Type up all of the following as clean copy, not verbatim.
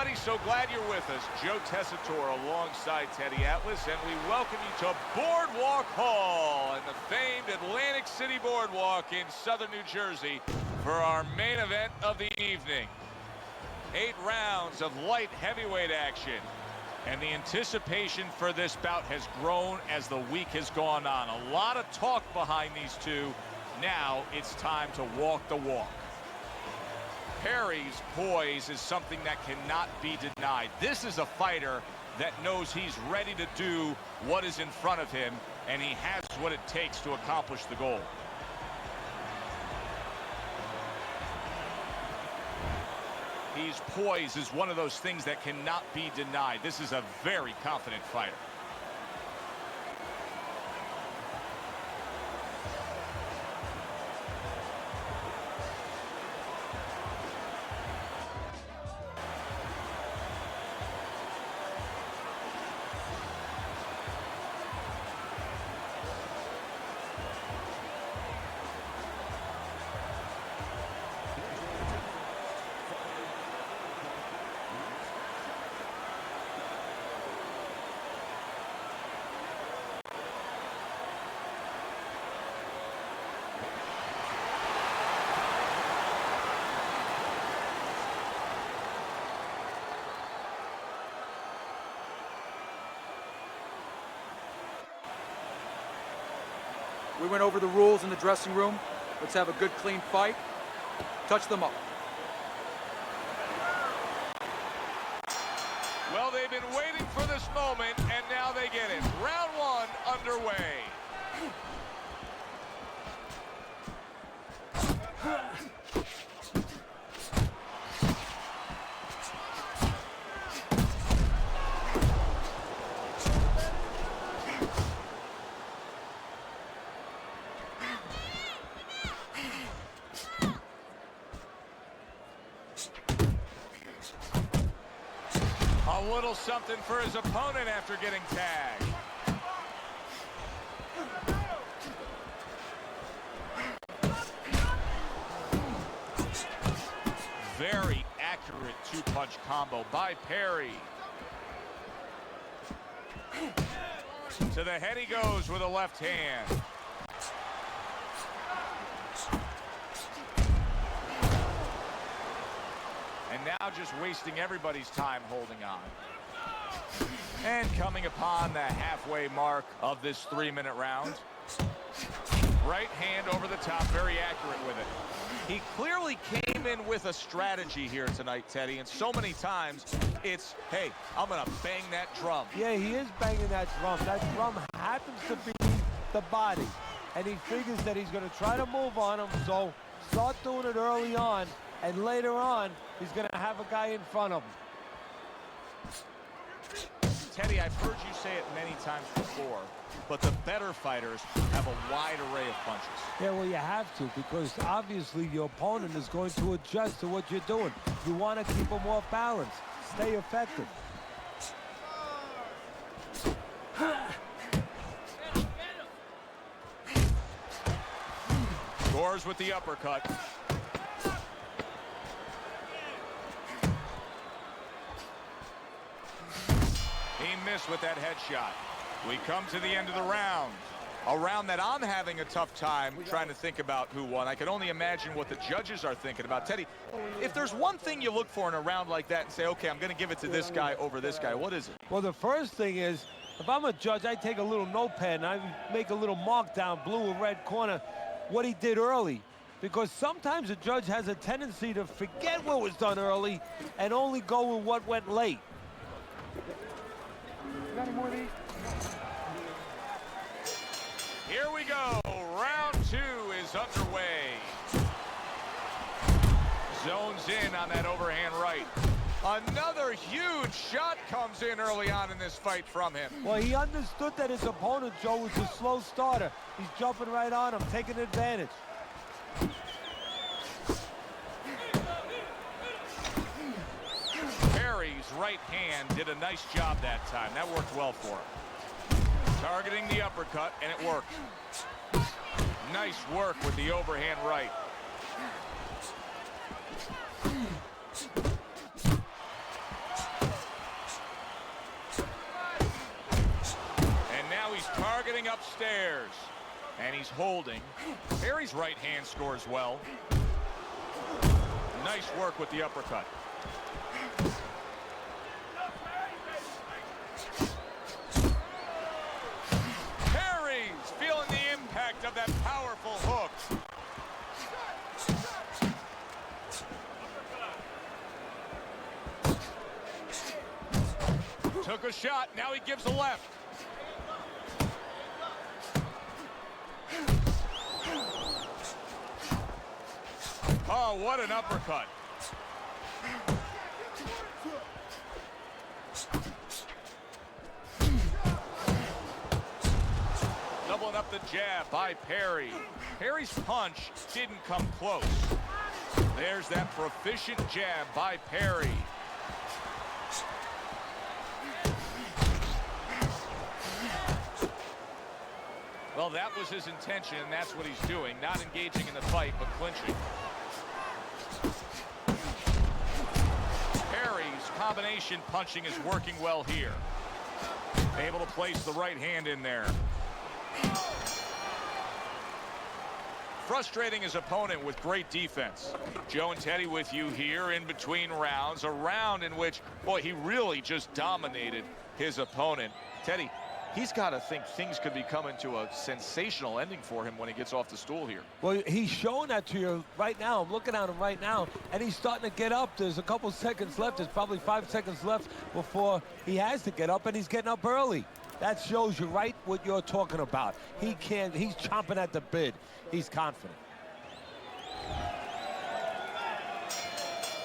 everybody. So glad you're with us. Joe Tessitore alongside Teddy Atlas, and we welcome you to Boardwalk Hall and the famed Atlantic City Boardwalk in southern New Jersey for our main event of the evening. 8 rounds of light heavyweight action, and the anticipation for this bout has grown as the week has gone on. A lot of talk behind these two. Now it's time to walk the walk. Perry's poise is something that cannot be denied. This is a fighter that knows he's ready to do what is in front of him, and he has what it takes to accomplish the goal. His poise is one of those things that cannot be denied. This is a very confident fighter. We went over the rules in the dressing room. Let's have a good, clean fight. Touch them up. Well, they've been waiting for this moment, and now they get it. Round 1 underway. A little something for his opponent after getting tagged. Very accurate 2-punch combo by Perry. To the head he goes with a left hand. And now just wasting everybody's time holding on. And coming upon the halfway mark of this 3-minute round. Right hand over the top, very accurate with it. He clearly came in with a strategy here tonight, Teddy, and so many times it's, hey, I'm gonna bang that drum. Yeah, he is banging that drum. That drum happens to be the body, and he figures that he's gonna try to move on him, so start doing it early on, and later on, he's gonna have a guy in front of him. Teddy, I've heard you say it many times before, but the better fighters have a wide array of punches. Yeah, well, you have to, because obviously your opponent is going to adjust to what you're doing. You want to keep him off balance. Stay effective. Scores with the uppercut. He missed with that headshot. We come to the end of the round. A round that I'm having a tough time trying to think about who won. I can only imagine what the judges are thinking about. Teddy, if there's one thing you look for in a round like that and say, okay, I'm going to give it to this guy over this guy, what is it? Well, the first thing is, if I'm a judge, I take a little notepad and I make a little mark down blue or red corner what he did early. Because sometimes a judge has a tendency to forget what was done early and only go with what went late. Got any more of these? Here we go. Round 2 is underway. Zones in on that overhand right. Another huge shot comes in early on in this fight from him. Well, he understood that his opponent, Joe, was a slow starter. He's jumping right on him, taking advantage. Perry's right hand did a nice job that time. That worked well for him. Targeting the uppercut, and it worked. Nice work with the overhand right. getting upstairs. And he's holding. Perry's right hand scores well. Nice work with the uppercut. Perry's feeling the impact of that powerful hook. Took a shot, now he gives a left. Oh, what an uppercut. Doubling up the jab by Perry. Perry's punch didn't come close. There's that proficient jab by Perry. Well, that was his intention, and that's what he's doing. Not engaging in the fight, but clinching. Perry's combination punching is working well here. Able to place the right hand in there. Frustrating his opponent with great defense. Joe and Teddy with you here in between rounds. A round in which, boy, he really just dominated his opponent. Teddy, he's got to think things could be coming to a sensational ending for him when he gets off the stool here. Well, he's showing that to you right now. I'm looking at him right now, and he's starting to get up. There's a couple seconds left. There's probably 5 seconds left before he has to get up, and he's getting up early. That shows you right what you're talking about. He's chomping at the bit. He's confident.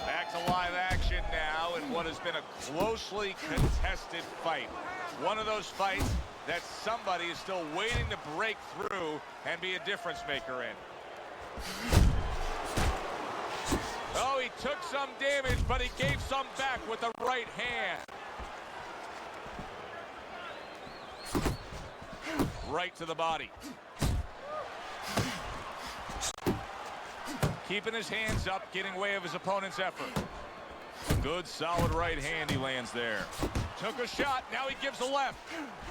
Back to live action now in what has been a closely contested fight. One of those fights that somebody is still waiting to break through and be a difference maker in. Oh, he took some damage, but he gave some back with the right hand. Right to the body. Keeping his hands up, getting way of his opponent's effort. Good, solid right hand he lands there. Took a shot, now he gives a left.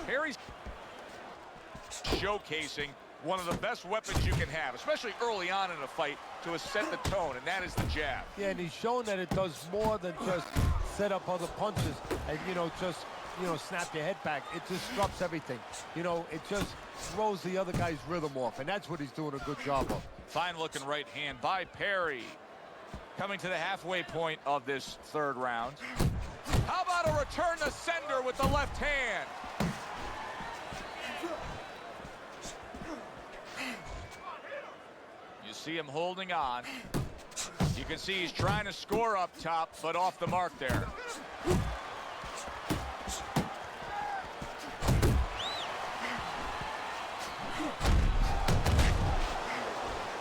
Perry's showcasing one of the best weapons you can have, especially early on in a fight, to set the tone, and that is the jab. Yeah, and he's shown that it does more than just set up other punches and, just snap your head back. It disrupts everything. It just throws the other guy's rhythm off, and that's what he's doing a good job of. Fine-looking right hand by Perry. Coming to the halfway point of this third round. How about a return to sender with the left hand? You see him holding on. You can see he's trying to score up top, but off the mark there.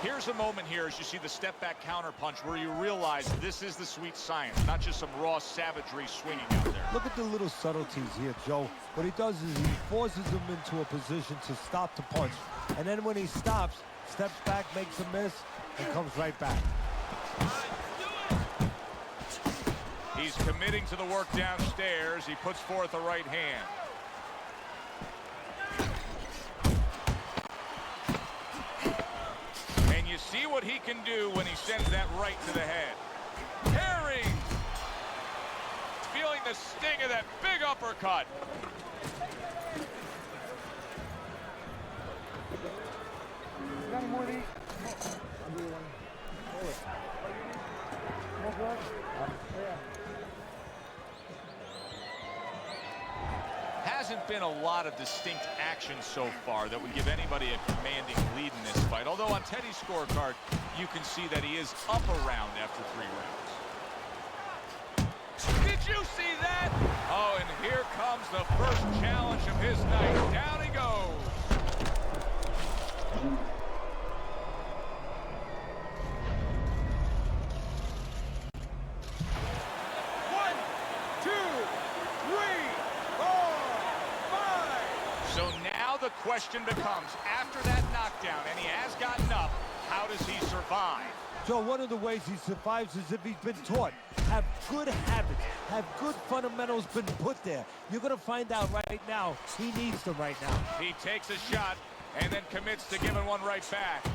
Here's a moment here as you see the step back counter punch where you realize this is the sweet science, not just some raw savagery swinging out there. Look at the little subtleties here, Joe. What he does is he forces him into a position to stop the punch. And then when he stops, steps back, makes a miss, and comes right back. He's committing to the work downstairs. He puts forth a right hand. You see what he can do when he sends that right to the head. Perry feeling the sting of that big uppercut. Hasn't been a lot of distinct action so far that would give anybody a commanding lead in this fight. Although on Teddy's scorecard, you can see that he is up a round after 3 rounds. Did you see that? Oh, and here comes the first challenge of his night. Down he goes. The question becomes, after that knockdown, and he has gotten up, how does he survive? So one of the ways he survives is if he's been taught. Have good habits, have good fundamentals been put there. You're gonna find out right now, he needs them right now. He takes a shot and then commits to giving one right back.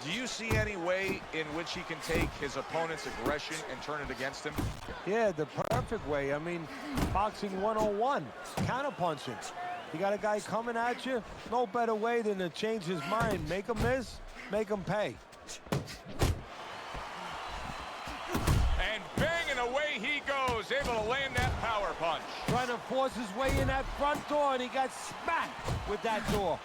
Do you see any way in which he can take his opponent's aggression and turn it against him? Yeah, the perfect way. I mean, boxing 101, counterpunching. You got a guy coming at you, no better way than to change his mind. Make him miss, make him pay. And banging away he goes, able to land that power punch. Trying to force his way in that front door, and he got smacked with that door.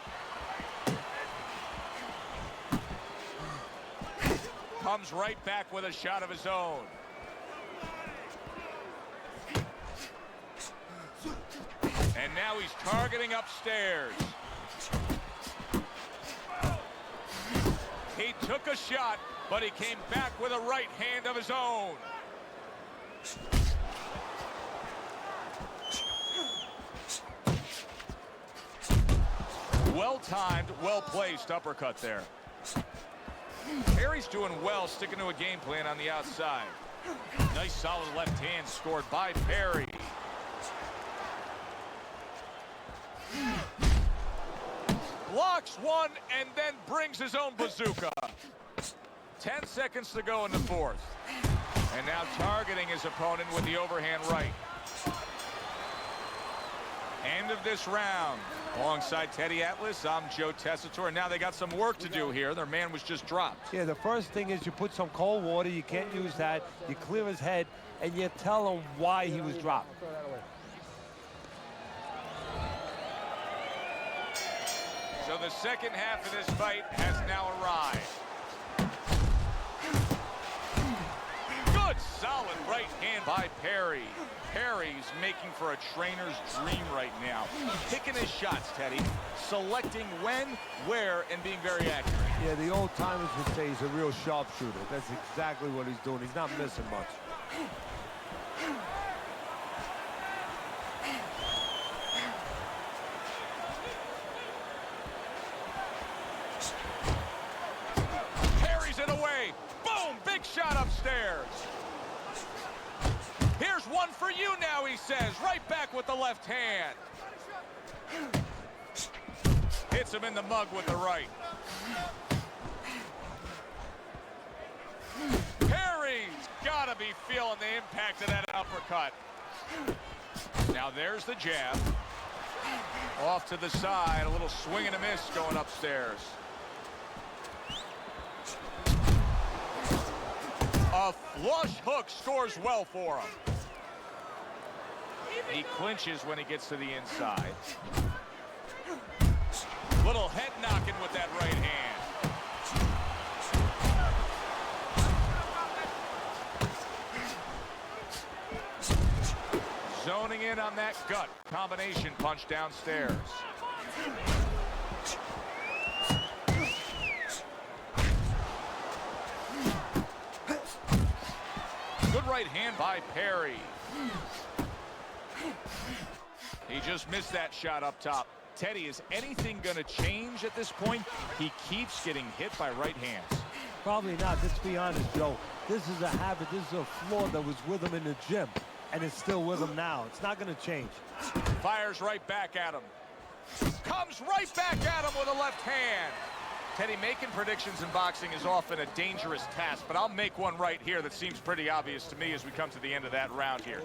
Comes right back with a shot of his own. And now he's targeting upstairs. He took a shot, but he came back with a right hand of his own. Well-timed, well-placed uppercut there. Perry's doing well, sticking to a game plan on the outside. Nice solid left hand scored by Perry. Blocks one and then brings his own bazooka. 10 seconds to go in the fourth. And now targeting his opponent with the overhand right. End of this round. Alongside Teddy Atlas, I'm Joe Tessitore. Now they got some work to do here. Their man was just dropped. Yeah, the first thing is you put some cold water. You can't use that. You clear his head, and you tell him why he was dropped. So the second half of this fight has now arrived. Good, solid right hand by Perry. Perry's making for a trainer's dream right now. Picking his shots, Teddy. Selecting when, where, and being very accurate. Yeah, the old timers would say he's a real sharpshooter. That's exactly what he's doing. He's not missing much. Parries it away. Boom! Big shot upstairs. Here's one for you now, he says. Right back with the left hand. Hits him in the mug with the right. Perry's got to be feeling the impact of that uppercut. Now there's the jab. Off to the side, a little swing and a miss going upstairs. A flush hook scores well for him. He clinches when he gets to the inside. Little head knocking with that right hand. Zoning in on that gut combination punch downstairs. Good right hand by Perry. He just missed that shot up top. Teddy, is anything going to change at this point? He keeps getting hit by right hands. Probably not. Let's be honest, Joe. This is a habit. This is a flaw that was with him in the gym, and it's still with him now. It's not going to change. Fires right back at him. Comes right back at him with a left hand. Teddy, making predictions in boxing is often a dangerous task, but I'll make one right here that seems pretty obvious to me as we come to the end of that round here.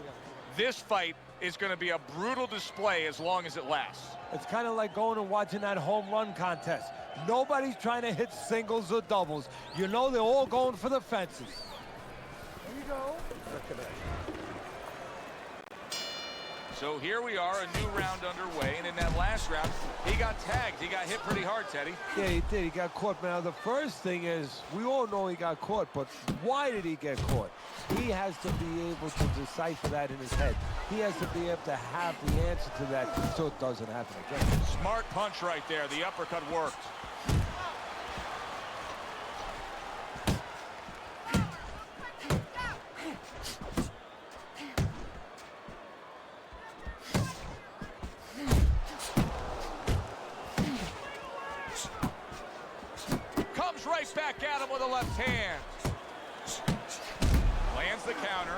This fight is going to be a brutal display as long as it lasts. It's kind of like going and watching that home run contest. Nobody's trying to hit singles or doubles. You know they're all going for the fences. There you go. So here we are, a new round underway, and in that last round, he got tagged. He got hit pretty hard, Teddy. Yeah, he did. He got caught. Now, the first thing is, we all know he got caught, but why did he get caught? He has to be able to decipher that in his head. He has to be able to have the answer to that so it doesn't happen again. Smart punch right there. The uppercut worked. Right back at him with a left hand. Lands the counter.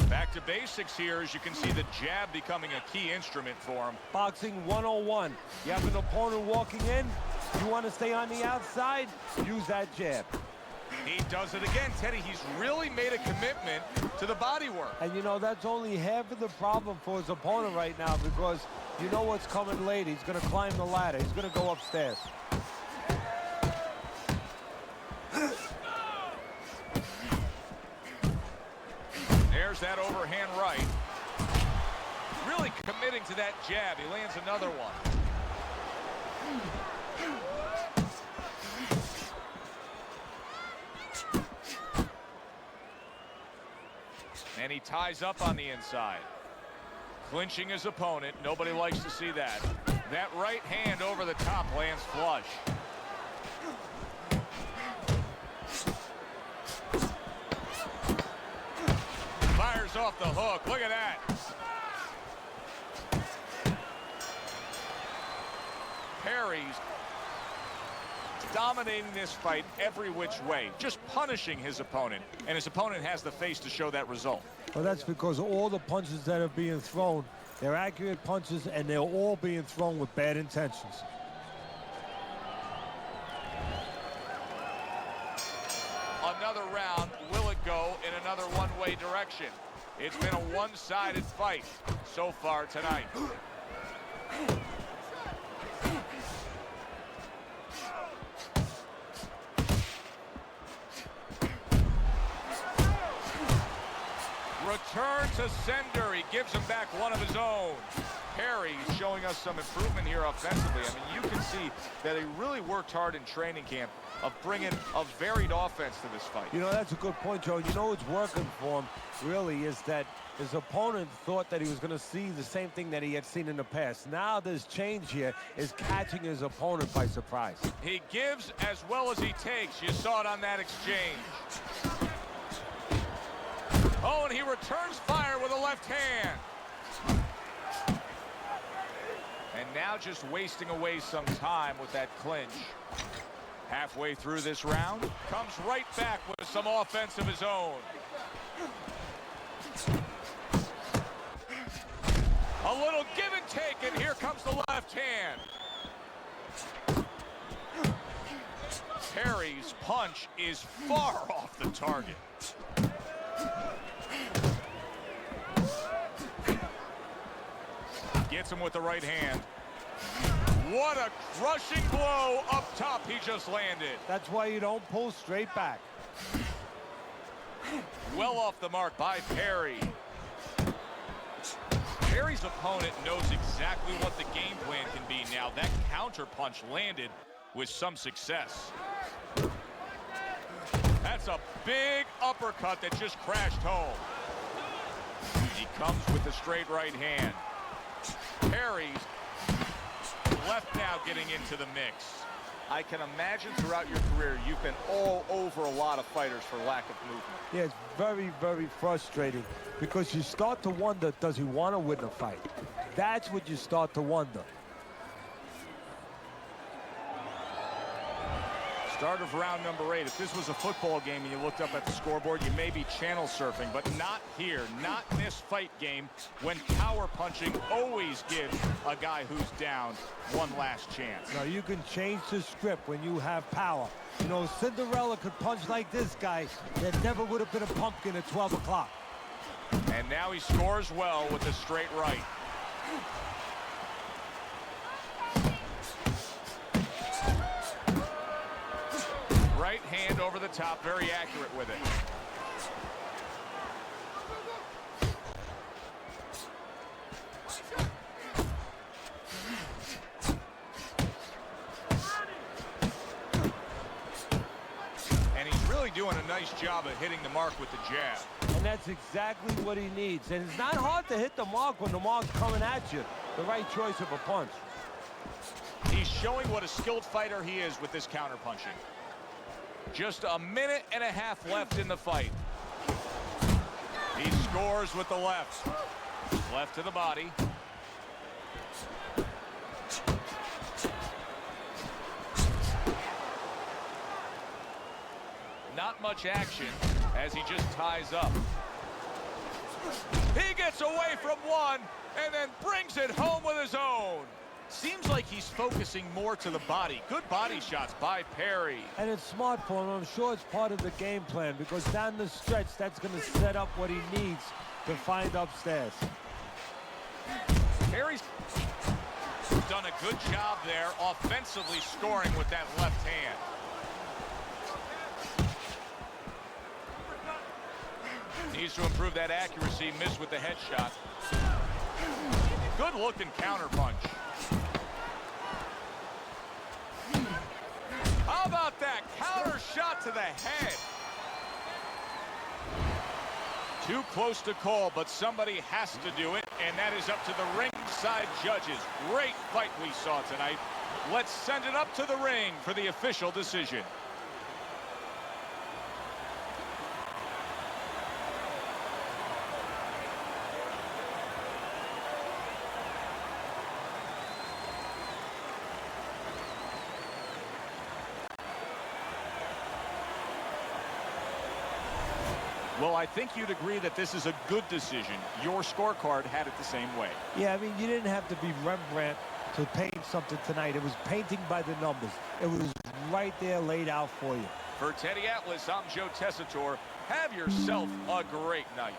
Back to basics here, as you can see the jab becoming a key instrument for him. Boxing 101. You have an opponent walking in. You want to stay on the outside? Use that jab. He does it again, Teddy. He's really made a commitment to the body work. And you know, that's only half of the problem for his opponent right now, because you know what's coming later. He's going to climb the ladder. He's going to go upstairs. There's that overhand right. Really committing to that jab. He lands another one. And he ties up on the inside. Clinching his opponent. Nobody likes to see that. That right hand over the top lands flush. Fires off the hook. Look at that. Perry's dominating this fight every which way, just punishing his opponent, and his opponent has the face to show that result. Well, that's because all the punches that are being thrown, they're accurate punches, and they're all being thrown with bad intentions. Another round, will it go in another one-way direction? It's been a one-sided fight so far tonight. Return to sender. He gives him back one of his own. Perry showing us some improvement here offensively. I mean, you can see that he really worked hard in training camp of bringing a varied offense to this fight. You know, that's a good point, Joe. You know what's working for him, really, is that his opponent thought that he was going to see the same thing that he had seen in the past. Now this change here is catching his opponent by surprise. He gives as well as he takes. You saw it on that exchange. Oh, and he returns fire with a left hand. And now just wasting away some time with that clinch. Halfway through this round, comes right back with some offense of his own. A little give and take, and here comes the left hand. Perry's punch is far off the target. Gets him with the right hand. What a crushing blow up top he just landed. That's why you don't pull straight back. Well off the mark by Perry. Perry's opponent knows exactly what the game plan can be now. That counter punch landed with some success. That's a big uppercut that just crashed home. He comes with the straight right hand. Perry's left now getting into the mix. I can imagine throughout your career you've been all over a lot of fighters for lack of movement. Yeah, it's very, very frustrating because you start to wonder, does he want to win the fight? That's what you start to wonder. Start of round number 8. If this was a football game and you looked up at the scoreboard, you may be channel surfing, but not here, not in this fight game, when power punching always gives a guy who's down one last chance. Now, you can change the script when you have power. You know, Cinderella could punch like this guy. There never would have been a pumpkin at 12 o'clock. And now he scores well with the straight right. Right hand over the top, very accurate with it. And he's really doing a nice job of hitting the mark with the jab. And that's exactly what he needs. And it's not hard to hit the mark when the mark's coming at you. The right choice of a punch. He's showing what a skilled fighter he is with this counter punching. Just a minute and a half left in the fight. He scores with the left. Left to the body. Not much action as he just ties up. He gets away from one and then brings it home with his own. Seems like he's focusing more to the body. Good body shots by Perry. And it's smart for him. I'm sure it's part of the game plan because down the stretch, that's going to set up what he needs to find upstairs. Perry's done a good job there offensively scoring with that left hand. Needs to improve that accuracy. Missed with the headshot. Good looking counter punch. How about that counter shot to the head? Too close to call, but somebody has to do it, and that is up to the ringside judges. Great fight we saw tonight. Let's send it up to the ring for the official decision. Well, I think you'd agree that this is a good decision. Your scorecard had it the same way. Yeah, I mean, you didn't have to be Rembrandt to paint something tonight. It was painting by the numbers. It was right there laid out for you. For Teddy Atlas, I'm Joe Tessitore. Have yourself a great night.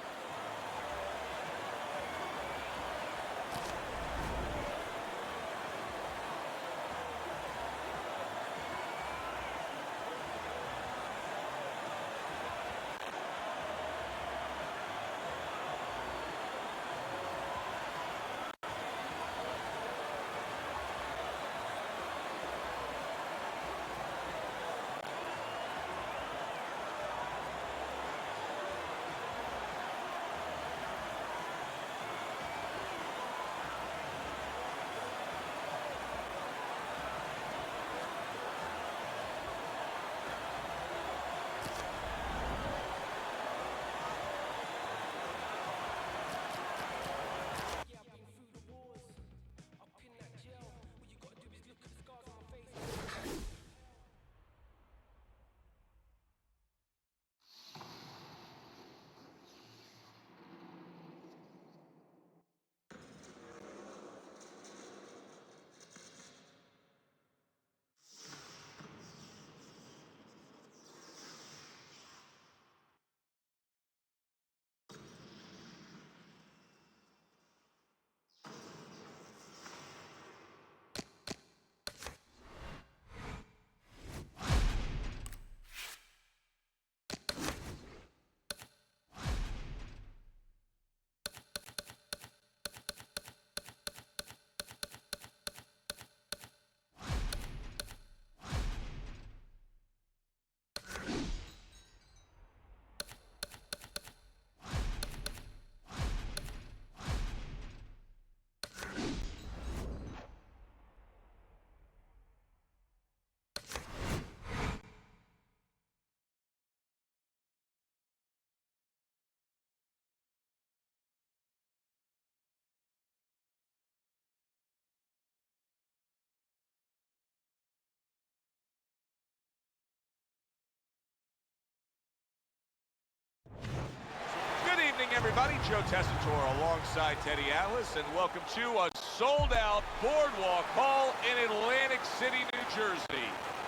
Everybody, Joe Tessitore alongside Teddy Atlas, and welcome to a sold-out Boardwalk Hall in Atlantic City, New Jersey.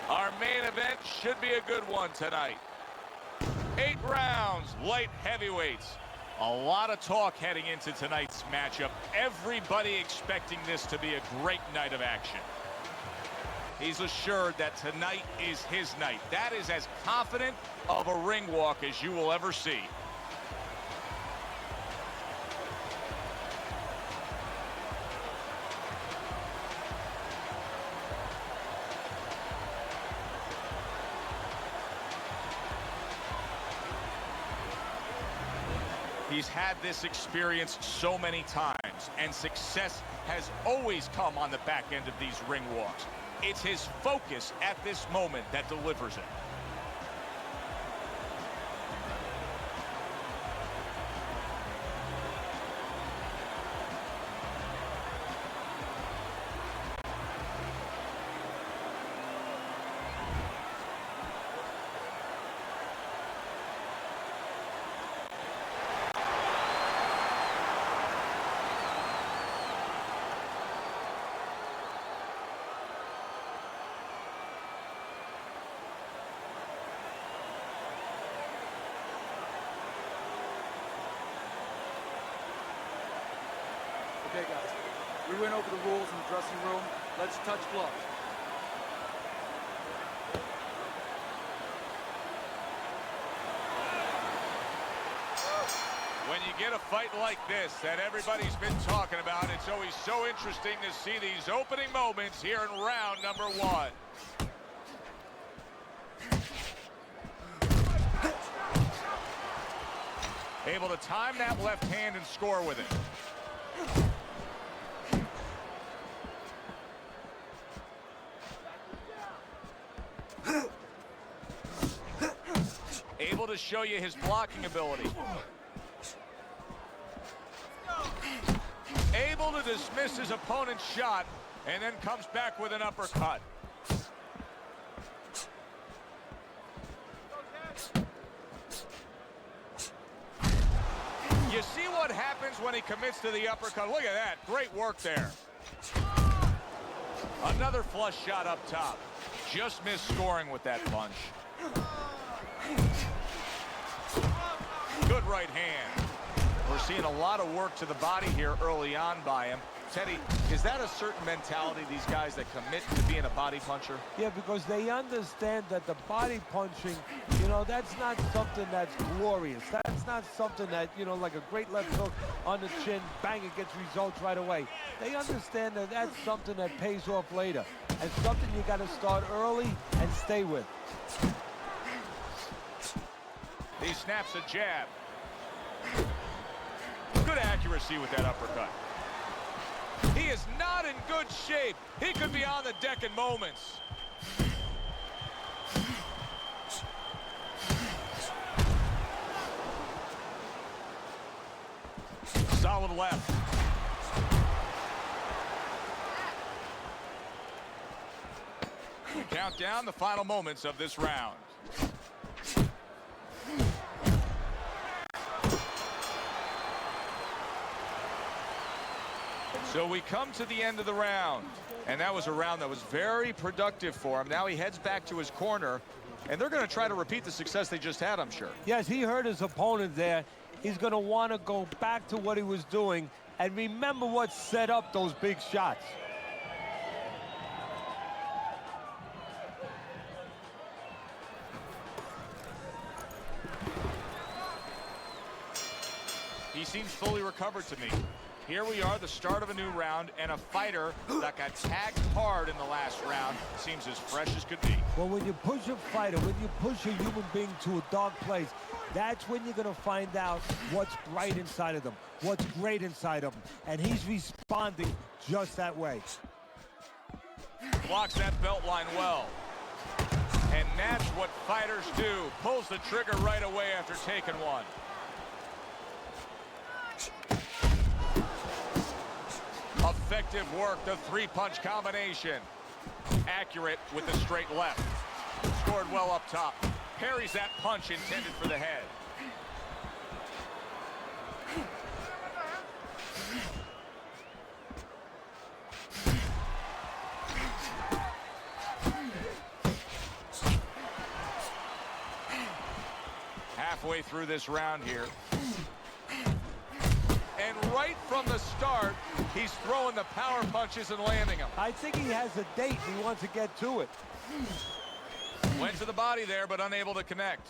Our main event should be a good one tonight. 8 rounds, light heavyweights. A lot of talk heading into tonight's matchup. Everybody expecting this to be a great night of action. He's assured that tonight is his night. That is as confident of a ring walk as you will ever see. He's had this experience so many times, and success has always come on the back end of these ring walks. It's his focus at this moment that delivers it. We went over the rules in the dressing room. Let's touch gloves. When you get a fight like this that everybody's been talking about, it's always so interesting to see these opening moments here in round number 1. Able to time that left hand and score with it. Able to show you his blocking ability. Able to dismiss his opponent's shot and then comes back with an uppercut. You see what happens when he commits to the uppercut. Look at that. Great work there. Another flush shot up top. Just missed scoring with that punch. Good right hand. We're seeing a lot of work to the body here early on by him. Teddy, is that a certain mentality, these guys that commit to being a body puncher? Yeah, because they understand that the body punching, you know, that's not something that's glorious. That's not something that, you know, like a great left hook on the chin, bang, it gets results right away. They understand that that's something that pays off later and something you got to start early and stay with. He snaps a jab. Good accuracy with that uppercut. He is not in good shape. He could be on the deck in moments. Solid left. Count down the final moments of this round. So we come to the end of the round, and that was a round that was very productive for him. Now he heads back to his corner, and they're going to try to repeat the success they just had, I'm sure. Yes, he hurt his opponent there. He's going to want to go back to what he was doing and remember what set up those big shots. He seems fully recovered to me. Here we are, the start of a new round, and a fighter that got tagged hard in the last round seems as fresh as could be. Well, when you push a fighter, when you push a human being to a dark place, that's when you're going to find out what's bright inside of them, what's great inside of them, and he's responding just that way. Blocks that belt line well. And that's what fighters do. Pulls the trigger right away after taking one. Effective work, the three-punch combination. Accurate with the straight left. Scored well up top. Parries that punch intended for the head. Halfway through this round here. And right from the start, he's throwing the power punches and landing them. I think he has a date and he wants to get to it. Went to the body there, but unable to connect.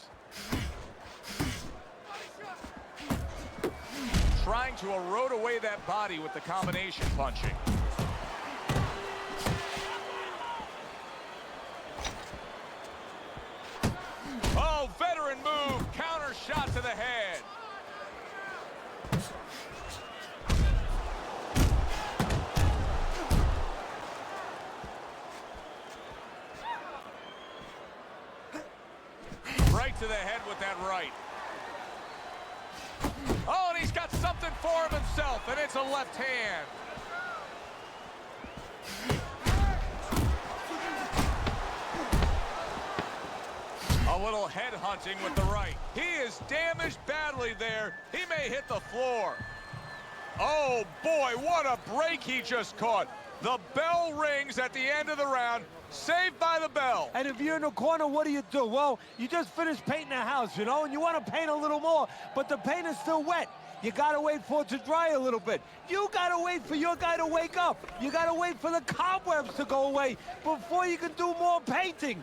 Trying to erode away that body with the combination punching. Oh, veteran move, counter shot to the head. Right to the head with that right. Oh, and he's got something for him himself, and it's a left hand. A little head hunting with the right. He is damaged badly there. He may hit the floor. Oh boy, what a break he just caught. The bell rings at the end of the round. Saved by the bell. And if you're in the corner, what do? Well, you just finished painting a house, you know, and you want to paint a little more, but the paint is still wet. You gotta wait for it to dry a little bit. You gotta wait for your guy to wake up. You gotta wait for the cobwebs to go away before you can do more painting.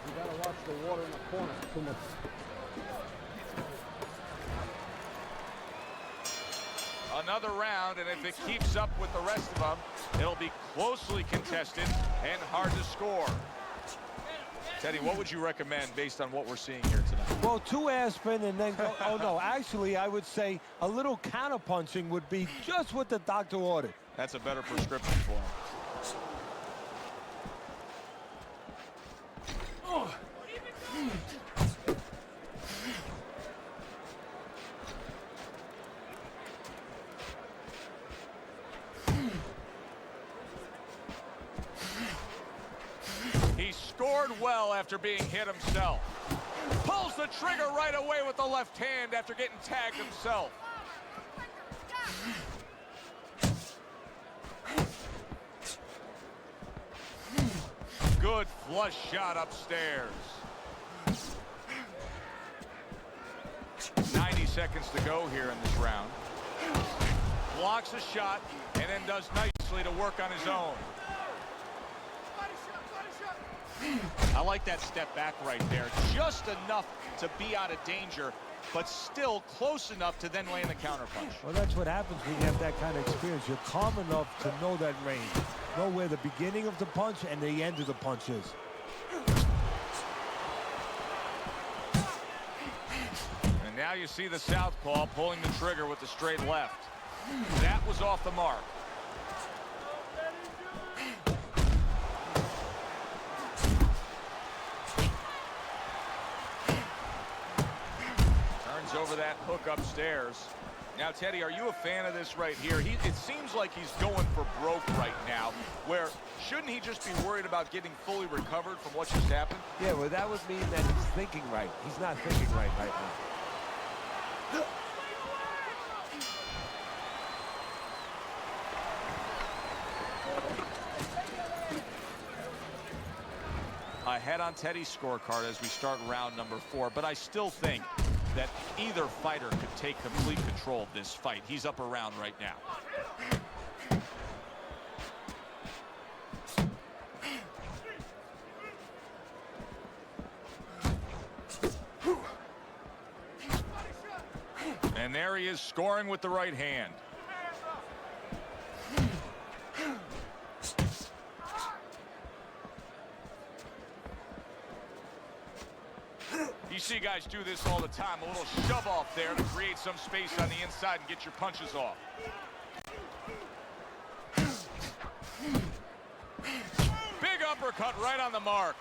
You gotta watch the water in the corner. Too much. Another round, and if it keeps up with the rest of them, it'll be closely contested and hard to score. Teddy, what would you recommend based on what we're seeing here tonight? Well, 2 aspirin and then go. Oh, no, actually, I would say a little counterpunching would be just what the doctor ordered. That's a better prescription for him. He scored well after being hit himself. Pulls the trigger right away with the left hand after getting tagged himself. Good flush shot upstairs. 90 seconds to go here in this round. Blocks a shot and then does nicely to work on his own. I like that step back right there. Just enough to be out of danger, but still close enough to then land the counterpunch. Well, that's what happens when you have that kind of experience. You're calm enough to know that range. Know where the beginning of the punch and the end of the punch is. And now you see the southpaw pulling the trigger with the straight left. That was off the mark. Turns over that hook upstairs. Now, Teddy, are you a fan of this right here? It seems like he's going for broke right now, where shouldn't he just be worried about getting fully recovered from what just happened? Yeah, well, that would mean that he's thinking right. He's not thinking right now. Ahead on Teddy's scorecard as we start round number 4, but I still think that either fighter could take complete control of this fight. He's up around right now. And there he is, scoring with the right hand. You see guys do this all the time, a little shove off there to create some space on the inside and get your punches off. Big uppercut right on the mark.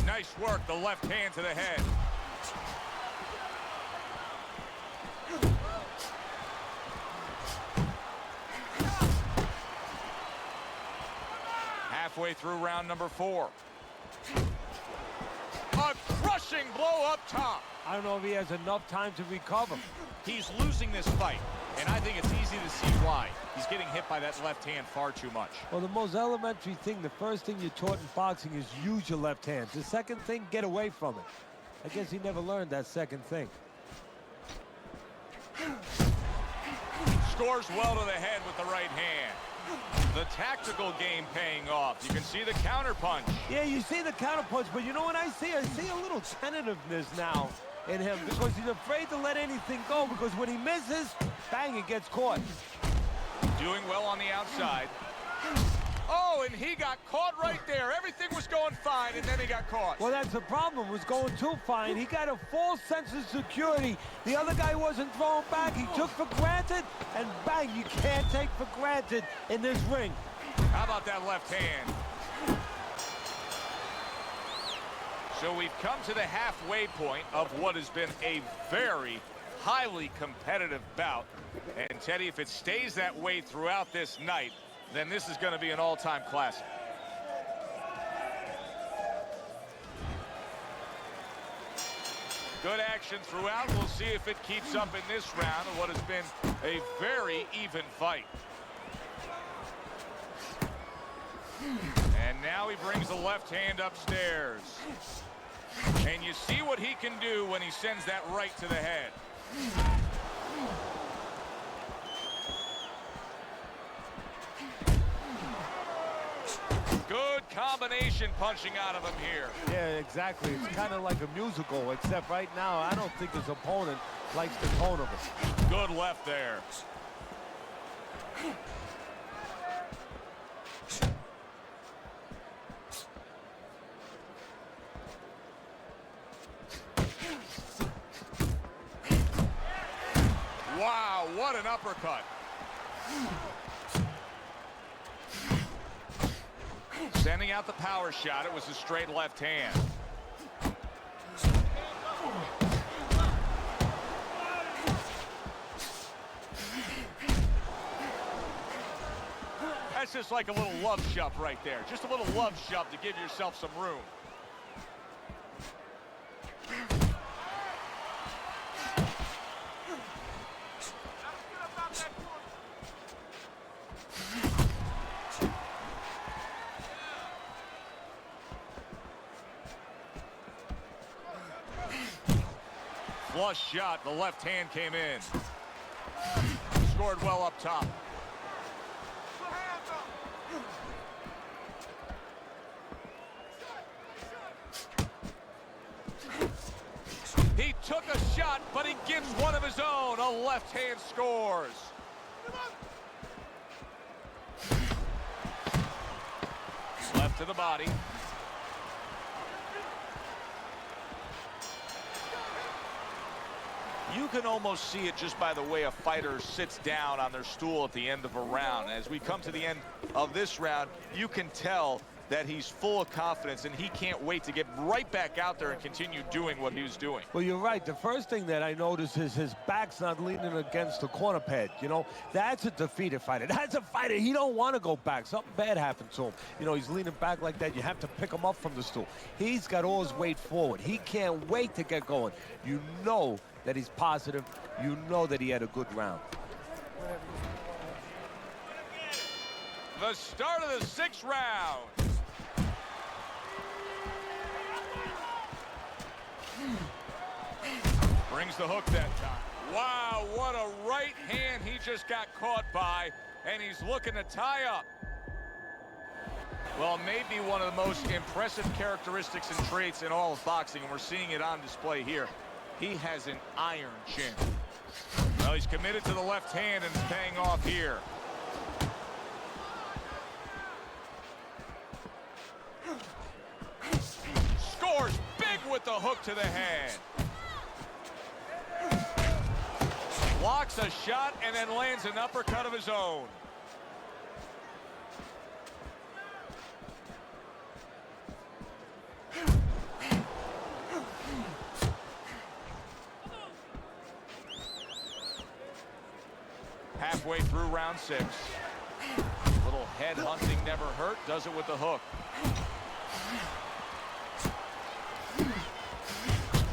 Nice work, the left hand to the head. Halfway through round number 4. A crushing blow up top. I don't know if he has enough time to recover. He's losing this fight, and I think it's easy to see why. He's getting hit by that left hand far too much. Well, the most elementary thing, the first thing you're taught in boxing is use your left hand. The second thing, get away from it. I guess he never learned that second thing. Scores well to the head with the right hand. The tactical game paying off. You can see the counter punch. Yeah, you see the counter punch, but you know what I see? I see a little tentativeness now in him because he's afraid to let anything go, because when he misses, bang, it gets caught. Doing well on the outside. Oh, and he got caught right there. Everything was going fine, and then he got caught. Well, that's the problem. It was going too fine. He got a false sense of security. The other guy wasn't throwing back. He took for granted, and bang, you can't take for granted in this ring. How about that left hand? So we've come to the halfway point of what has been a very highly competitive bout. And Teddy, if it stays that way throughout this night, then this is going to be an all-time classic. Good action throughout. We'll see if it keeps up in this round of what has been a very even fight. And now he brings the left hand upstairs. And you see what he can do when he sends that right to the head. Good combination punching out of him here. Yeah, exactly. It's kind of like a musical, except right now, I don't think his opponent likes the tone of it. Good left there. Wow, what an uppercut. Sending out the power shot. It was a straight left hand. That's just like a little love shove right there. Just a little love shove to give yourself some room. Flush shot, the left hand came in. Scored well up top. He took a shot, but he gives one of his own. A left hand scores. Left to the body. You can almost see it just by the way a fighter sits down on their stool at the end of a round. As we come to the end of this round, you can tell that he's full of confidence and he can't wait to get right back out there and continue doing what he was doing. Well, you're right. The first thing that I notice is his back's not leaning against the corner pad. You know, that's a defeated fighter. That's a fighter. He don't want to go back. Something bad happened to him. You know, he's leaning back like that. You have to pick him up from the stool. He's got all his weight forward. He can't wait to get going. You know that he's positive. You know that he had a good round. The start of the 6th round. Brings the hook that time. Wow, what a right hand he just got caught by, and he's looking to tie up. Well, maybe one of the most impressive characteristics and traits in all of boxing, and we're seeing it on display here. He has an iron chin. Well, he's committed to the left hand and it's paying off here. Scores big with the hook to the head. Blocks a shot and then lands an uppercut of his own. Halfway through round 6. Little head hunting never hurt. Does it with the hook.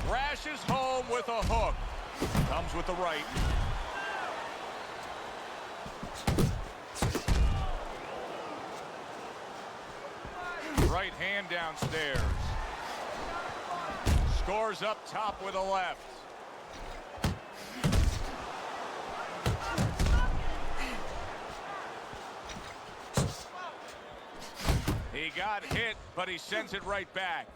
Crashes home with a hook. Comes with the right. Right hand downstairs. Scores up top with a left. He got hit, but he sends it right back.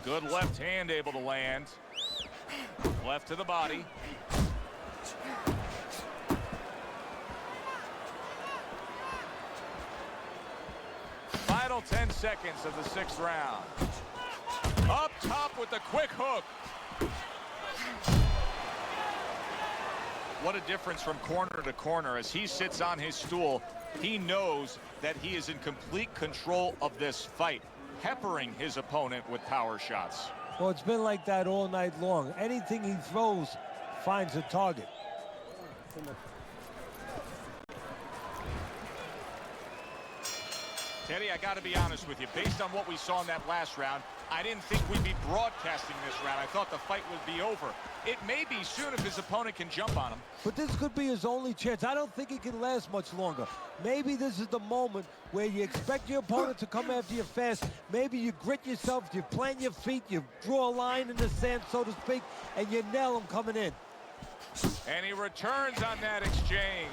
Good left hand able to land. Left to the body. Final 10 seconds of the 6th round. Up top with the quick hook. What a difference from corner to corner. As he sits on his stool, he knows that he is in complete control of this fight, peppering his opponent with power shots. Well, it's been like that all night long. Anything he throws finds a target. Teddy, I got to be honest with you. Based on what we saw in that last round, I didn't think we'd be broadcasting this round. I thought the fight would be over. It may be soon if his opponent can jump on him. But this could be his only chance. I don't think it can last much longer. Maybe this is the moment where you expect your opponent to come after you fast. Maybe you grit yourself, you plant your feet, you draw a line in the sand, so to speak, and you nail him coming in. And he returns on that exchange.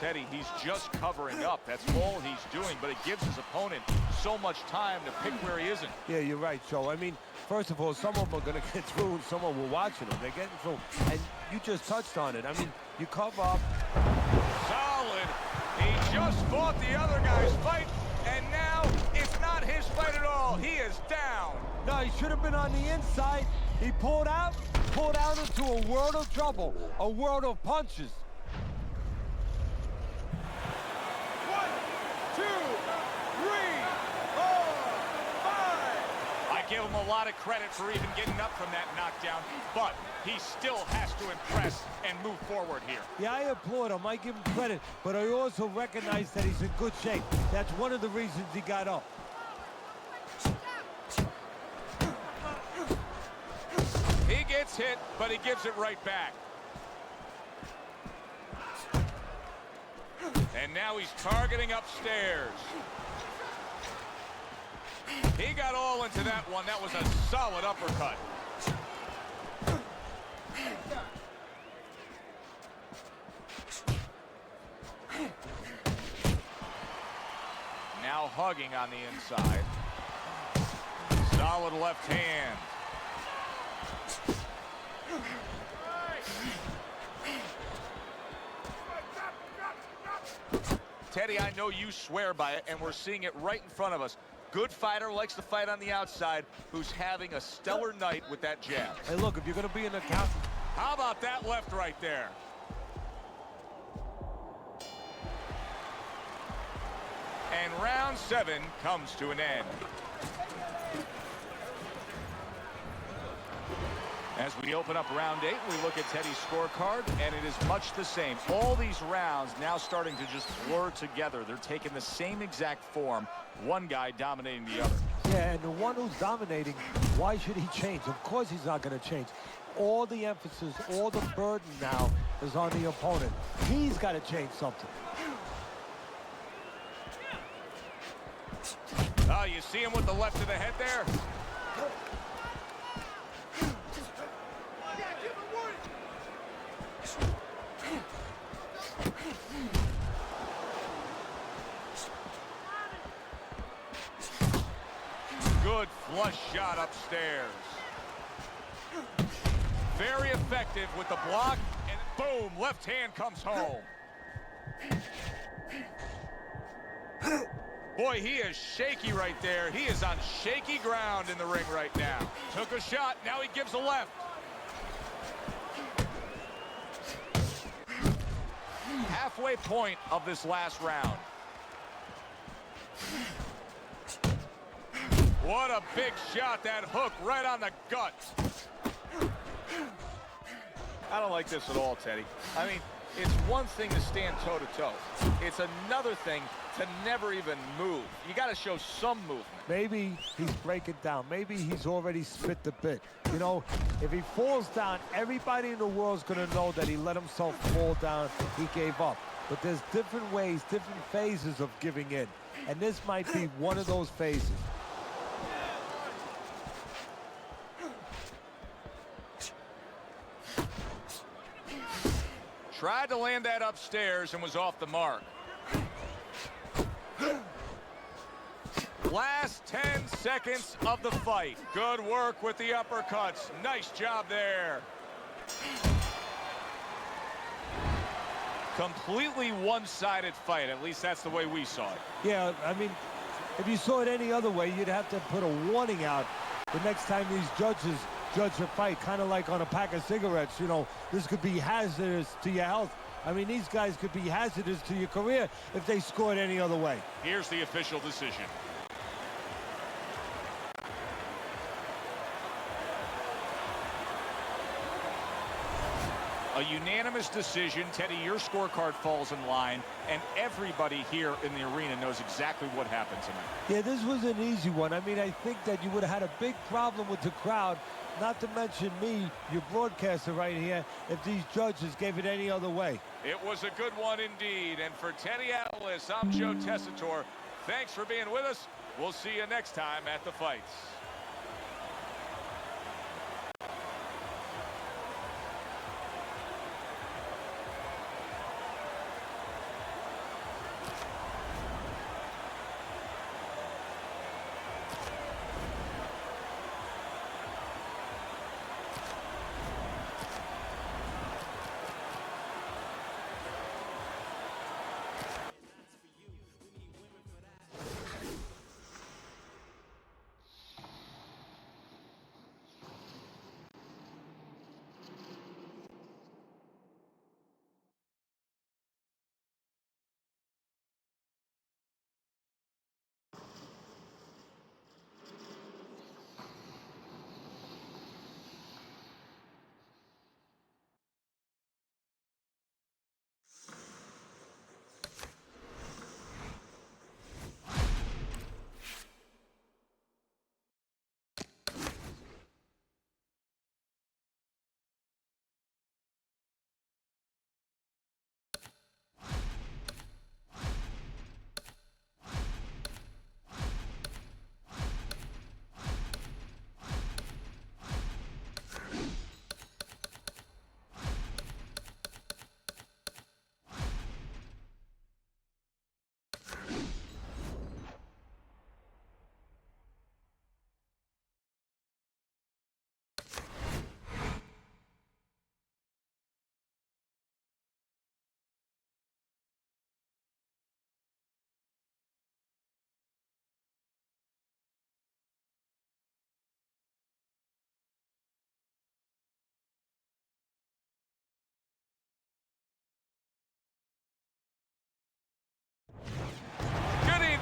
Teddy, he's just covering up. That's all he's doing, but it gives his opponent so much time to pick where he isn't. Yeah, you're right, Joe. I mean, first of all, some of them are going to get through, and some of them are watching them. They're getting through. And you just touched on it. I mean, you cover up. Solid. He just fought the other guy's fight, and now it's not his fight at all. He is down. No, he should have been on the inside. He pulled out into a world of trouble, a world of punches. 1, 2, 3, 4, 5. I give him a lot of credit for even getting up from that knockdown, but he still has to impress and move forward here. Yeah, I applaud him. I give him credit, but I also recognize that he's in good shape. That's one of the reasons he got up. He gets hit, but he gives it right back. And now he's targeting upstairs. He got all into that one. That was a solid uppercut. Now hugging on the inside. Solid left hand. Teddy, I know you swear by it, and we're seeing it right in front of us. Good fighter, likes to fight on the outside, who's having a stellar night with that jab. Hey, look, if you're going to be an accountant. How about that left right there? And round 7 comes to an end. As we open up round 8, we look at Teddy's scorecard, and it is much the same. All these rounds now starting to just blur together. They're taking the same exact form, one guy dominating the other. Yeah, and the one who's dominating, why should he change? Of course he's not going to change. All the emphasis, all the burden now is on the opponent. He's got to change something. Oh, you see him with the left to the head there? Good flush shot upstairs. Very effective with the block, and boom, left hand comes home. Boy, he is shaky right there. He is on shaky ground in the ring right now. Took a shot, now he gives a left. Halfway point of this last round. What a big shot, that hook right on the gut. I don't like this at all, Teddy. I mean, it's one thing to stand toe-to-toe. It's another thing to never even move. You got to show some movement. Maybe he's breaking down. Maybe he's already spit the bit. You know, if he falls down, everybody in the world's going to know that he let himself fall down. He gave up. But there's different ways, different phases of giving in. And this might be one of those phases. Tried to land that upstairs and was off the mark. Last 10 seconds of the fight. Good work with the uppercuts. Nice job there. Completely one-sided fight. At least that's the way we saw it. Yeah, I mean, if you saw it any other way, you'd have to put a warning out the next time these judges judge a fight, kind of like on a pack of cigarettes. You know, this could be hazardous to your health. I mean, these guys could be hazardous to your career if they scored any other way. Here's the official decision. A unanimous decision. Teddy, your scorecard falls in line, and everybody here in the arena knows exactly what happened tonight. Yeah, this was an easy one. I mean, I think that you would have had a big problem with the crowd, not to mention me, your broadcaster right here, if these judges gave it any other way. It was a good one indeed. And for Teddy Atlas, I'm Joe Tessitore. Thanks for being with us. We'll see you next time at the fights.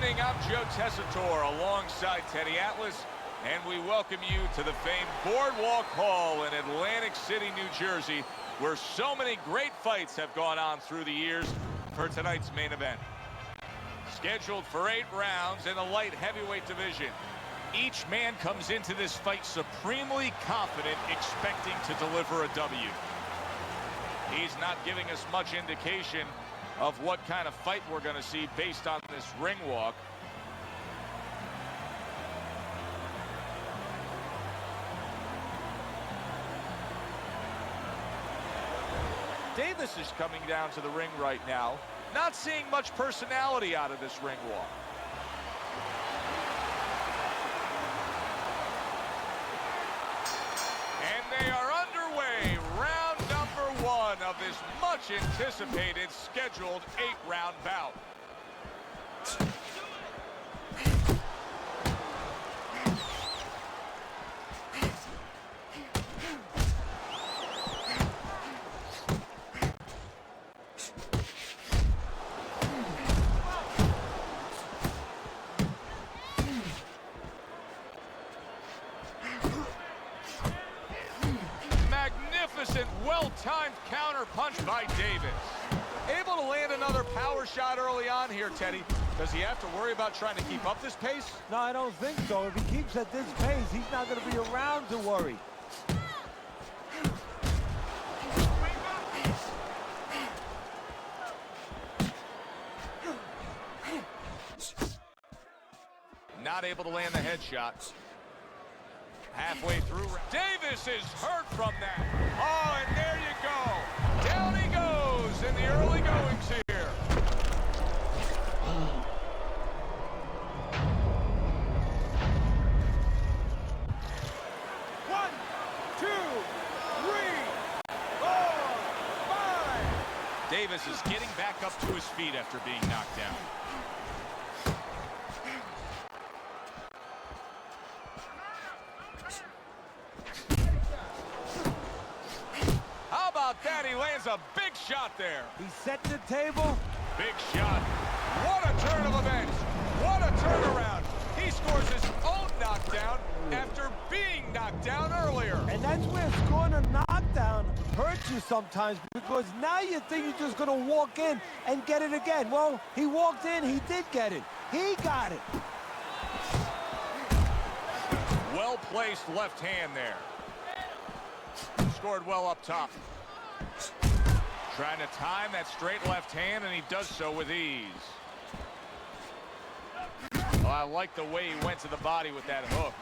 I'm Joe Tessitore alongside Teddy Atlas, and we welcome you to the famed Boardwalk Hall in Atlantic City, New Jersey, where so many great fights have gone on through the years for tonight's main event. Scheduled for 8 rounds in the light heavyweight division. Each man comes into this fight supremely confident, expecting to deliver a W. He's not giving us much indication of what kind of fight we're going to see based on this ring walk. Davis is coming down to the ring right now. Not seeing much personality out of this ring walk. And they are underway. Round number 1 of this much anticipated scheduled 8-round bout. Well-timed counter punch by Davis. Able to land another power shot early on here, Teddy. Does he have to worry about trying to keep up this pace? No, I don't think so. If he keeps at this pace, he's not going to be around to worry. Not able to land the headshot. Halfway through, Davis is hurt from that. Oh, and there you go. Down he goes in the early goings here. One, two, three, four, five. Davis is getting back up to his feet after being knocked down. That he lands a big shot there. He set the table. Big shot. What a turn of events. What a turnaround. He scores his own knockdown after being knocked down earlier. And that's where scoring a knockdown hurts you sometimes because now you think you're just going to walk in and get it again. Well, he walked in, he did get it. He got it. Well-placed left hand there. Scored well up top. Trying to time that straight left hand, and he does so with ease. Oh, I like the way he went to the body with that hook.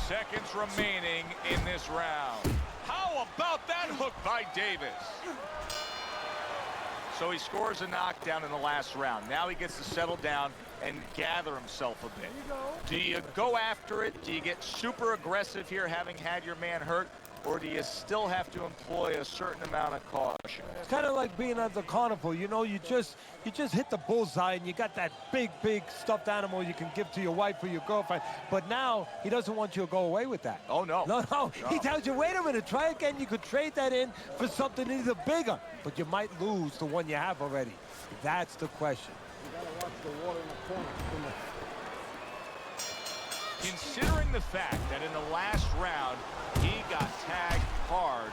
Seconds remaining in this round. How about that hook by Davis? So he scores a knockdown in the last round. Now he gets to settle down and gather himself a bit. Do you go after it? Do you get super aggressive here having had your man hurt? Or do you still have to employ a certain amount of caution? It's kind of like being at the carnival. You know, you just hit the bullseye and you got that big stuffed animal you can give to your wife or your girlfriend. But now he doesn't want you to go away with that. Oh, no. No. He tells you, wait a minute, try again. You could trade that in for something either bigger, but you might lose the one you have already. That's the question. You gotta watch the water in the corner too much. Considering the fact that in the last round he got tagged hard,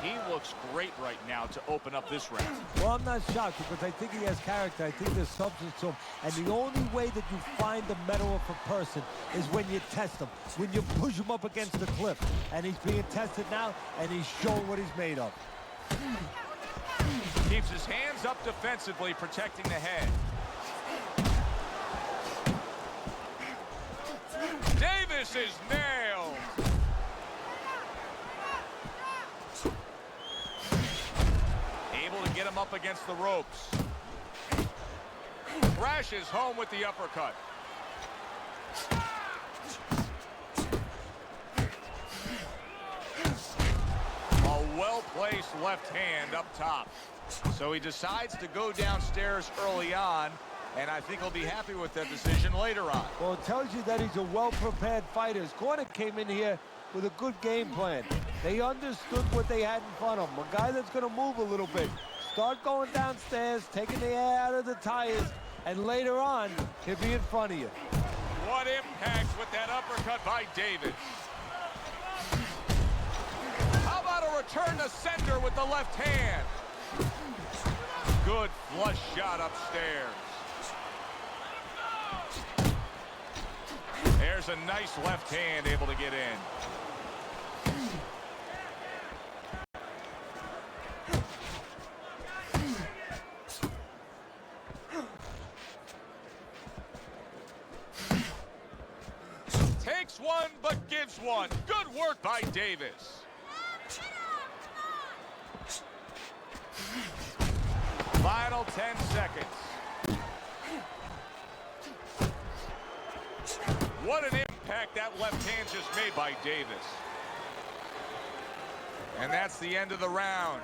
he looks great right now to open up this round. Well, I'm not shocked because I think he has character. I think there's substance to him. And the only way that you find the mettle of a person is when you test him, when you push him up against the cliff. And he's being tested now, and he's showing what he's made of. Keeps his hands up defensively, protecting the head. Davis is nailed. Able to get him up against the ropes. Crashes home with the uppercut. A well-placed left hand up top. So he decides to go downstairs early on, and I think he'll be happy with that decision later on. Well, it tells you that he's a well-prepared fighter. His corner came in here with a good game plan. They understood what they had in front of him. A guy that's going to move a little bit. Start going downstairs, taking the air out of the tires, and later on, he'll be in front of you. What impact with that uppercut by Davis. How about a return to sender with the left hand? Good flush shot upstairs. There's a nice left hand able to get in. Takes one, but gives one. Good work by Davis. Final 10 seconds. What an impact that left hand just made by Davis. And that's the end of the round.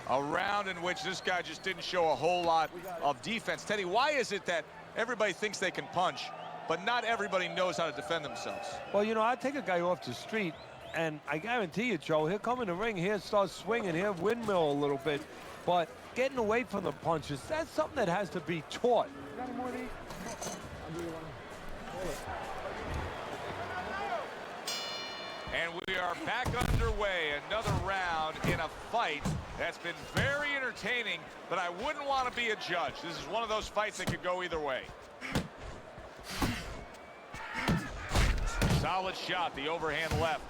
A round in which this guy just didn't show a whole lot of defense. Teddy, why is it that everybody thinks they can punch, but not everybody knows how to defend themselves? Well, you know, I take a guy off the street, and I guarantee you, Joe, he'll come in the ring, he'll start swinging, he'll windmill a little bit, but getting away from the punches, that's something that has to be taught. Got any more of these? I'll give you one. Hold it. And we are back underway. Another round in a fight that's been very entertaining, but I wouldn't want to be a judge. This is one of those fights that could go either way. Solid shot, the overhand left.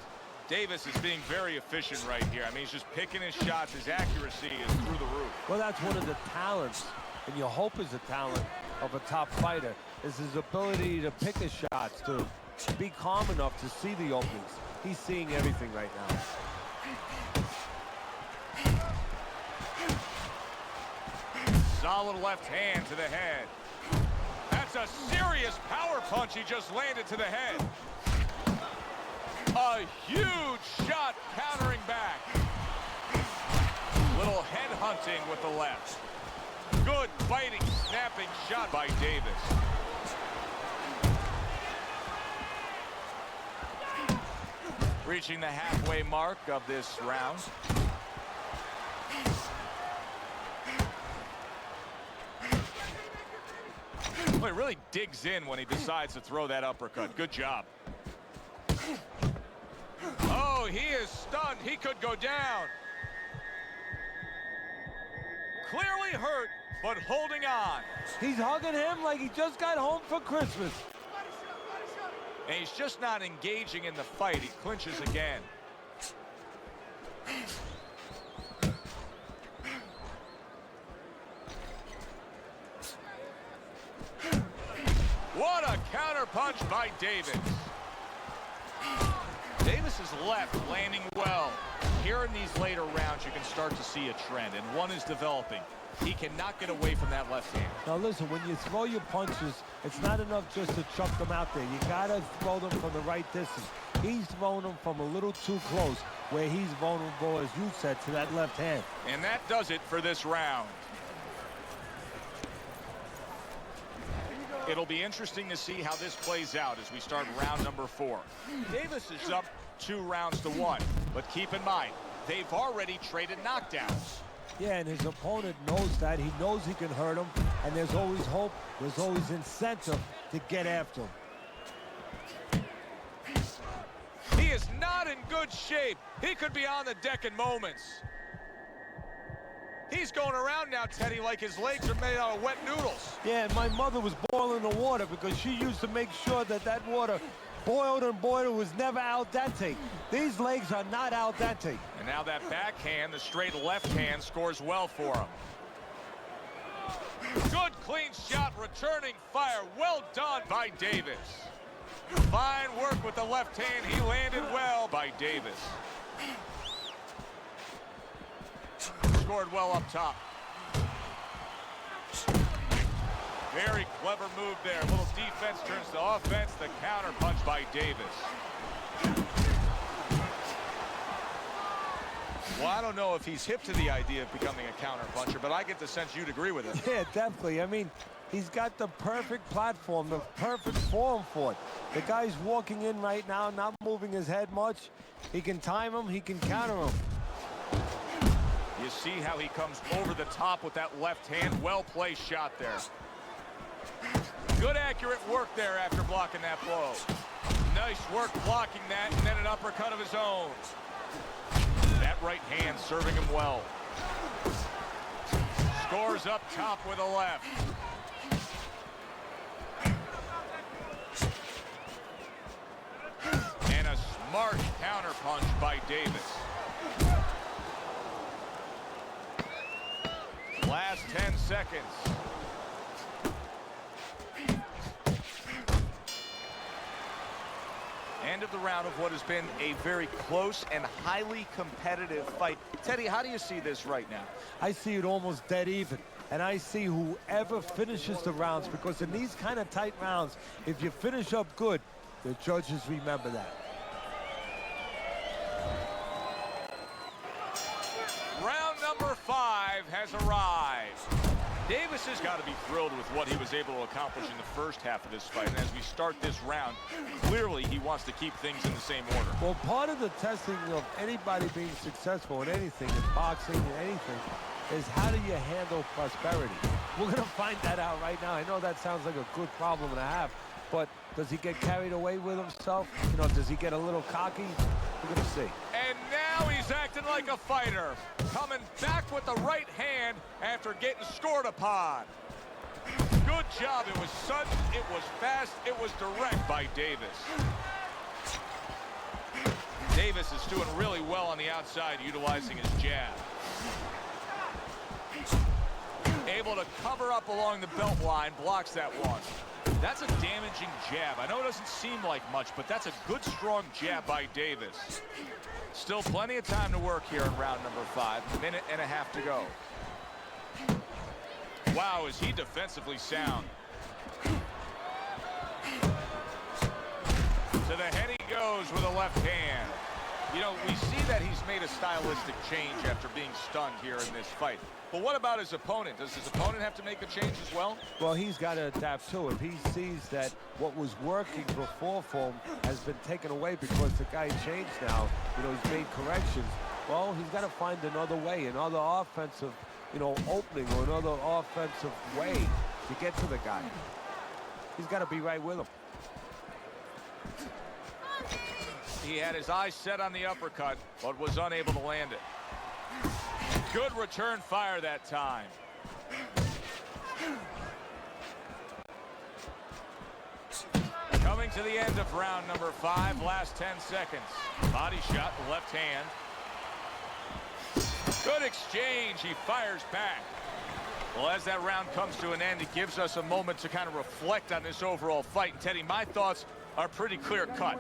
Davis is being very efficient right here. I mean, he's just picking his shots. His accuracy is through the roof. Well, that's one of the talents, and you hope is a talent of a top fighter, is his ability to pick his shots, to be calm enough to see the openings. He's seeing everything right now. Solid left hand to the head. That's a serious power punch he just landed to the head. A huge shot countering back. Little head hunting with the left. Good fighting, snapping shot by Davis. Reaching the halfway mark of this round. Look Sawyer really digs in when he decides to throw that uppercut. Good job. Oh, he is stunned. He could go down. Clearly hurt, but holding on. He's hugging him like he just got home for Christmas. And he's just not engaging in the fight. He clinches again. What a counter punch by Davis. Davis's left landing well. Here in these later rounds, you can start to see a trend, and one is developing. He cannot get away from that left hand. Now listen, when you throw your punches, it's not enough just to chuck them out there. You gotta throw them from the right distance. He's throwing them from a little too close, where he's vulnerable, as you said, to that left hand. And that does it for this round. It'll be interesting to see how this plays out as we start round number 4. Davis is up 2 rounds to 1, but keep in mind, they've already traded knockdowns. Yeah, and his opponent knows that. He knows he can hurt him, and there's always hope, there's always incentive to get after him. He is not in good shape. He could be on the deck in moments. He's going around now, Teddy, like his legs are made out of wet noodles. Yeah, and my mother was boiling the water because she used to make sure that that water boiled and boiled. It was never al dente. These legs are not al dente. And now that backhand, the straight left hand, scores well for him. Good clean shot, returning fire. Well done by Davis. Fine work with the left hand. He landed well by Davis. Scored well up top. Very clever move there. A little defense turns to offense. The counter punch by Davis. Well, I don't know if he's hip to the idea of becoming a counter puncher, but I get the sense you'd agree with it. Yeah, definitely. I mean, he's got the perfect platform, the perfect form for it. The guy's walking in right now, not moving his head much. He can time him, he can counter him. You see how he comes over the top with that left hand. Well-placed shot there. Good accurate work there after blocking that blow. Nice work blocking that, and then an uppercut of his own. That right hand serving him well. Scores up top with a left. And a smart counter punch by Davis. Last 10 seconds. End of the round of what has been a very close and highly competitive fight. Teddy, how do you see this right now? I see it almost dead even. And I see whoever finishes the rounds, because in these kind of tight rounds, if you finish up good, the judges remember that. Round number 5 has arrived. Davis has got to be thrilled with what he was able to accomplish in the first half of this fight. And as we start this round, clearly he wants to keep things in the same order. Well, part of the testing of anybody being successful in anything, in boxing, in anything, is how do you handle prosperity? We're going to find that out right now. I know that sounds like a good problem to have, but does he get carried away with himself? You know, does he get a little cocky? We're going to see. And now he's acting like a fighter, coming back with the right hand after getting scored upon. Good job. It was sudden, it was fast, it was direct by Davis. Davis is doing really well on the outside, utilizing his jab. Able to cover up along the belt line, blocks that one. That's a damaging jab. I know it doesn't seem like much, but that's a good, strong jab by Davis. Still plenty of time to work here in round number 5. A minute and a half to go. Wow, is he defensively sound. To the head he goes with a left hand. You know, we see that he's made a stylistic change after being stunned here in this fight. But what about his opponent? Does his opponent have to make a change as well? Well, he's got to adapt too. If he sees that what was working before for him has been taken away because the guy changed now, you know, he's made corrections, well, he's got to find another way, another offensive, you know, opening or another offensive way to get to the guy. he's got to be right with him. He had his eyes set on the uppercut, but was unable to land it. Good return fire that time. Coming to the end of round number 5, last 10 seconds. Body shot, left hand. Good exchange, he fires back. Well, as that round comes to an end, it gives us a moment to kind of reflect on this overall fight. And Teddy, my thoughts are pretty clear cut.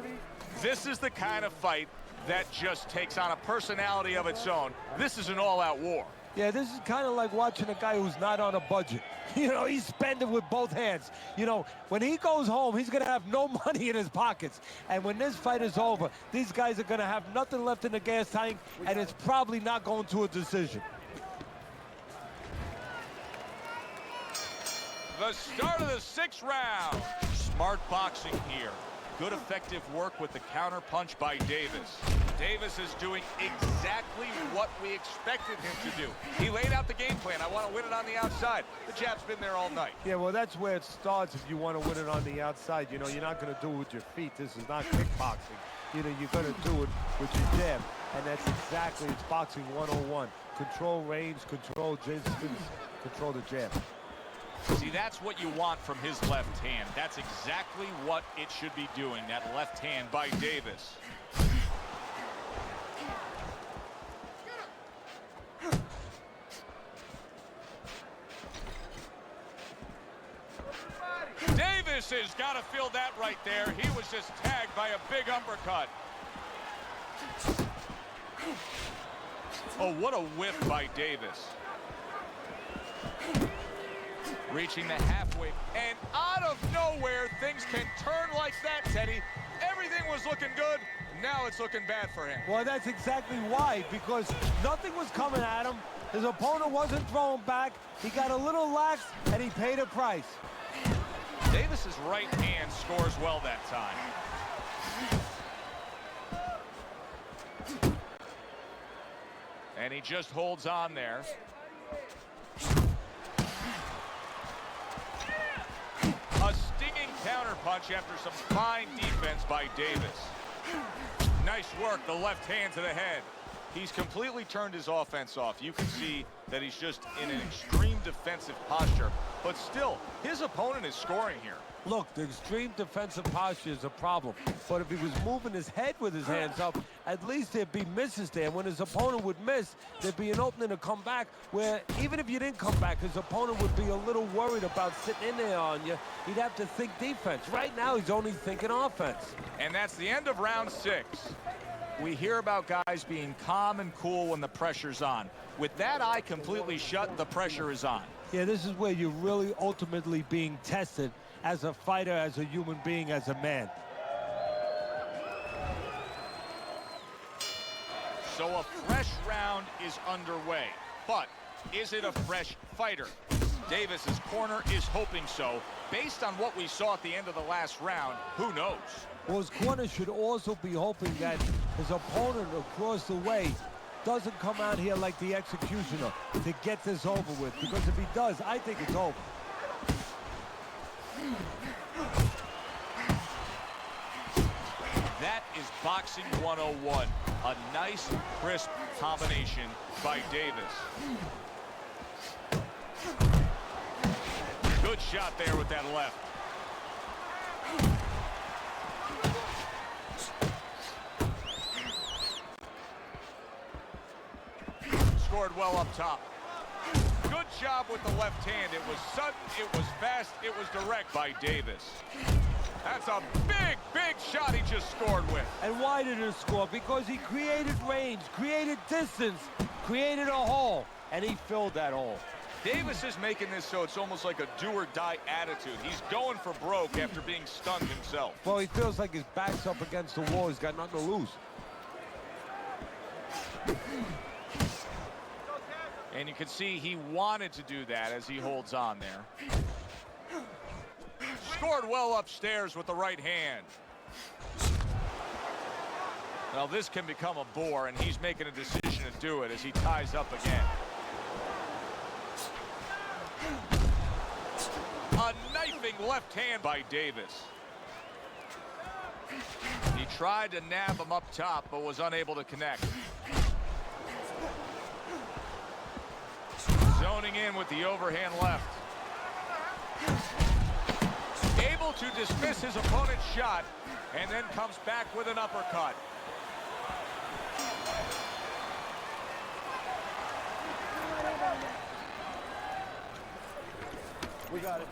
This is the kind of fight that just takes on a personality of its own. This is an all-out war. Yeah, this is kind of like watching a guy who's not on a budget. You know, he's spending with both hands. You know, when he goes home, he's going to have no money in his pockets. And when this fight is over, these guys are going to have nothing left in the gas tank, and it's probably not going to a decision. The start of the 6th round. Smart boxing here. Good effective work with the counter punch by Davis. Davis is doing exactly what we expected him to do. He laid out the game plan. I want to win it on the outside. The jab's been there all night. Yeah, well, that's where it starts if you want to win it on the outside. You know, you're not going to do it with your feet. This is not kickboxing. You know, you're going to do it with your jab. And that's exactly, it's boxing 101. Control range, control distance, control the jab. See, that's what you want from his left hand. That's exactly what it should be doing, that left hand by Davis. Davis has got to feel that right there. He was just tagged by a big uppercut. Oh, what a whiff by Davis. Reaching the halfway, and out of nowhere, things can turn like that, Teddy. Everything was looking good. Now it's looking bad for him. Well, that's exactly why, because nothing was coming at him. His opponent wasn't throwing back. He got a little lax, and he paid a price. Davis's right hand scores well that time. And he just holds on there. A stinging counter punch after some fine defense by Davis. Nice work, the left hand to the head. He's completely turned his offense off. You can see that he's just in an extreme defensive posture. But still, his opponent is scoring here. Look, the extreme defensive posture is a problem. But if he was moving his head with his hands up, at least there'd be misses there. And when his opponent would miss, there'd be an opening to come back where even if you didn't come back, his opponent would be a little worried about sitting in there on you. He'd have to think defense. Right now, he's only thinking offense. And that's the end of round 6. We hear about guys being calm and cool when the pressure's on. With that eye completely shut, the pressure is on. Yeah, this is where you're really ultimately being tested as a fighter, as a human being, as a man. So a fresh round is underway. But is it a fresh fighter? Davis's corner is hoping so. Based on what we saw at the end of the last round, who knows? Well, his corner should also be hoping that his opponent across the way doesn't come out here like the executioner to get this over with. Because if he does, I think it's over. That is boxing 101. A nice, crisp combination by Davis. Good shot there with that left. Scored well up top. Good job with the left hand. It was sudden, it was fast, it was direct by Davis. That's a big, big shot he just scored with. And why did he score? Because he created range, created distance, created a hole, and he filled that hole. Davis is making this so it's almost like a do-or-die attitude. He's going for broke after being stunned himself. Well, he feels like his back's up against the wall. He's got nothing to lose. And you can see he wanted to do that as he holds on there. Scored well upstairs with the right hand. Now this can become a bore, and he's making a decision to do it as he ties up again. A knifing Devastating left hand by Davis. He tried to nab him up top, but was unable to connect. Zoning in with the overhand left. Able to dismiss his opponent's shot, and then comes back with an uppercut. We got it.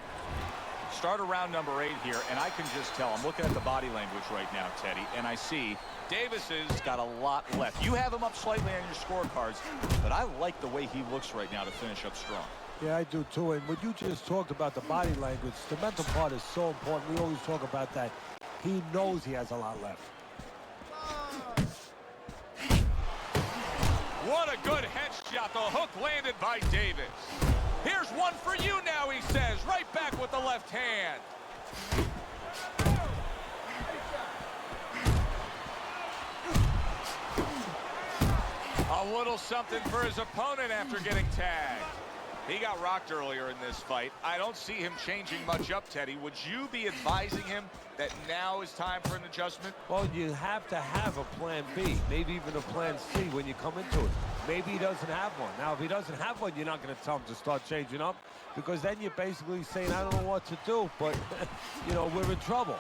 Start around number 8 here, and I can just tell. I'm looking at the body language right now, Teddy, and I see Davis has got a lot left. You have him up slightly on your scorecards, but I like the way he looks right now to finish up strong. Yeah, I do too. And what you just talked about, the body language, the mental part is so important. We always talk about that. He knows he has a lot left. What a good headshot. The hook landed by Davis. Here's one for you now, he says. Right back with the left hand. A little something for his opponent after getting tagged. He got rocked earlier in this fight. I don't see him changing much up, Teddy. Would you be advising him that now is time for an adjustment? Well, you have to have a plan B, maybe even a plan C when you come into it. Maybe he doesn't have one. Now, if he doesn't have one, you're not going to tell him to start changing up, because then you're basically saying, I don't know what to do, but, you know, we're in trouble.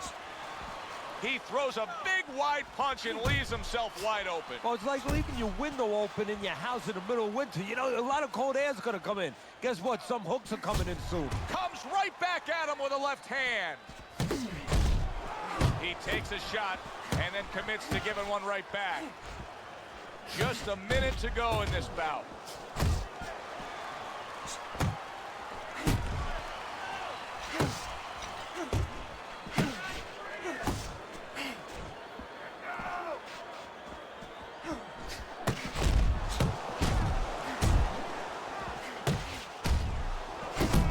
He throws a big wide punch and leaves himself wide open. Well, it's like leaving your window open in your house in the middle of winter. You know, a lot of cold air is going to come in. Guess what? Some hooks are coming in soon. Comes right back at him with a left hand. He takes a shot and then commits to giving one right back. Just a minute to go in this bout.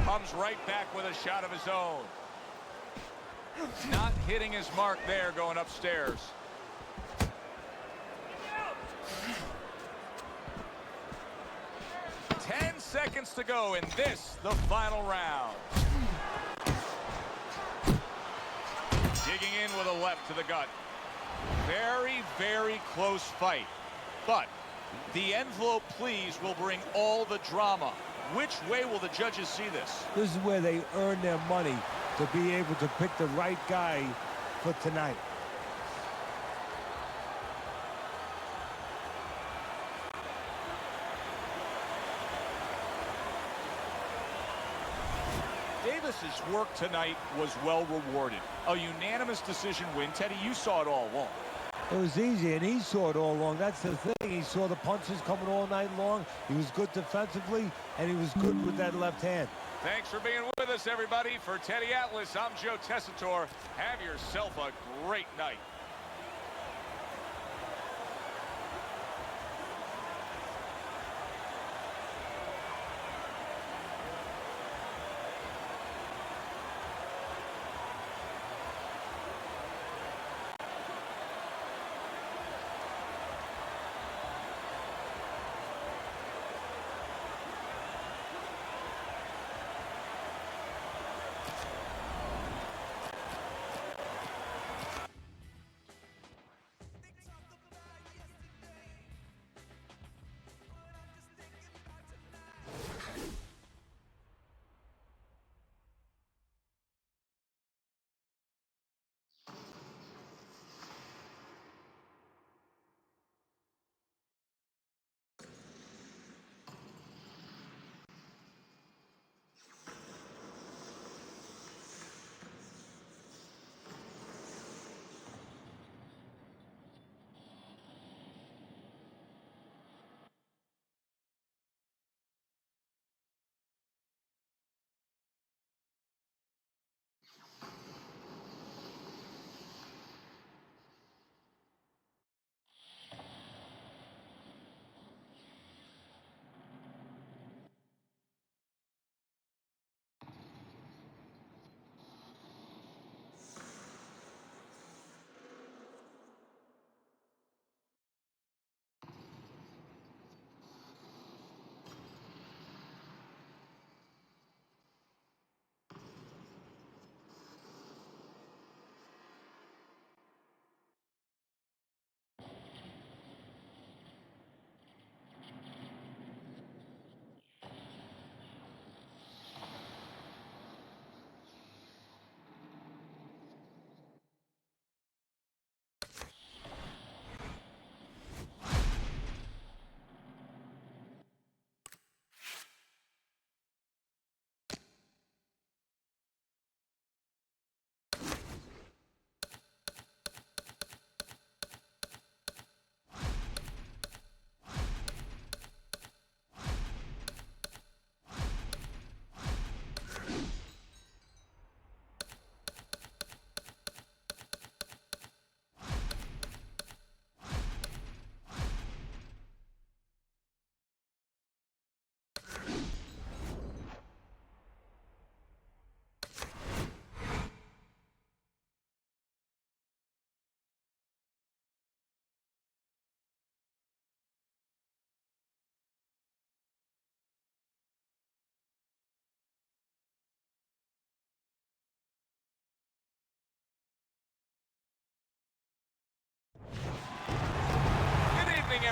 Comes right back with a shot of his own. Not hitting his mark there, going upstairs. Ten seconds to go in this, the final round. Digging in with a left to the gut. Very, very close fight. But the envelope, please, will bring all the drama. Which way will the judges see this? This is where they earn their money, to be able to pick the right guy for tonight. Davis's work tonight was well rewarded. A unanimous decision win. Teddy, you saw it all along. It was easy, and he saw it all along. That's the thing. He saw the punches coming all night long. He was good defensively, and he was good with that left hand. Thanks for being with us, everybody. For Teddy Atlas, I'm Joe Tessitore. Have yourself a great night.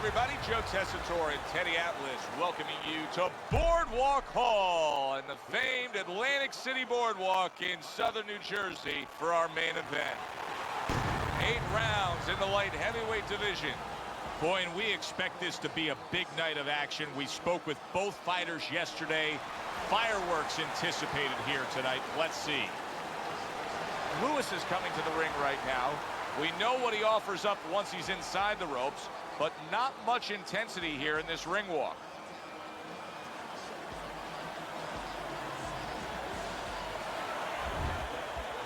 everybody. Joe Tessitore and Teddy Atlas welcoming you to Boardwalk Hall and the famed Atlantic City Boardwalk in southern New Jersey for our main event. 8 rounds in the light heavyweight division. Boy, and we expect this to be a big night of action. We spoke with both fighters yesterday. Fireworks anticipated here tonight. Let's see. Lewis is coming to the ring right now. We know what he offers up once he's inside the ropes, but not much intensity here in this ring walk.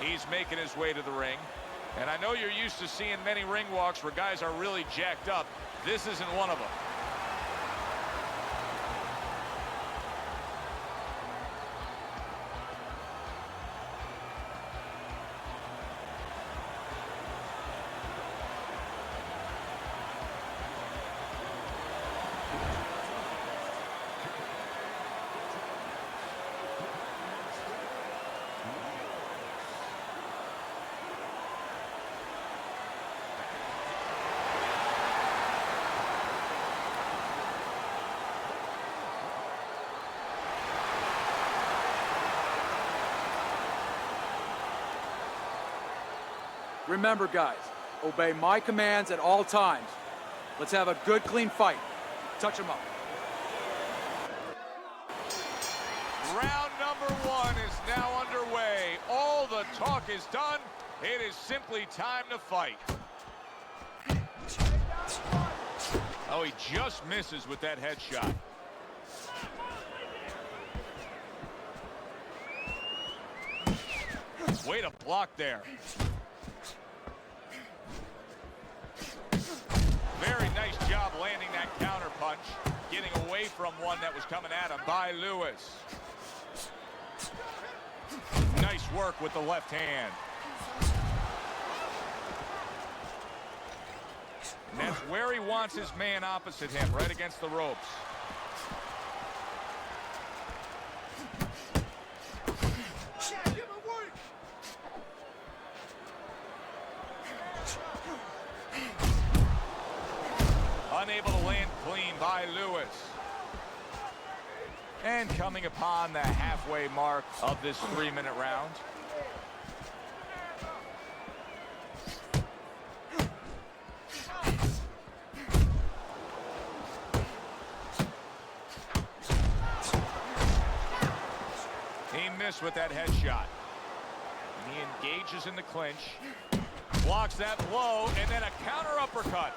He's making his way to the ring. And I know you're used to seeing many ring walks where guys are really jacked up. This isn't one of them. Remember, guys, obey my commands at all times. Let's have a good, clean fight. Touch him up. Round number 1 is now underway. All the talk is done. It is simply time to fight. Oh, he just misses with that headshot. Way to block there. Very nice job landing that counter punch, getting away from one that was coming at him by Lewis. Nice work with the left hand. And that's where he wants his man opposite him, right against the ropes. Unable to land clean by Lewis. And coming upon the halfway mark of this 3-minute round. He missed with that headshot. And he engages in the clinch. Blocks that blow, and then a counter uppercut.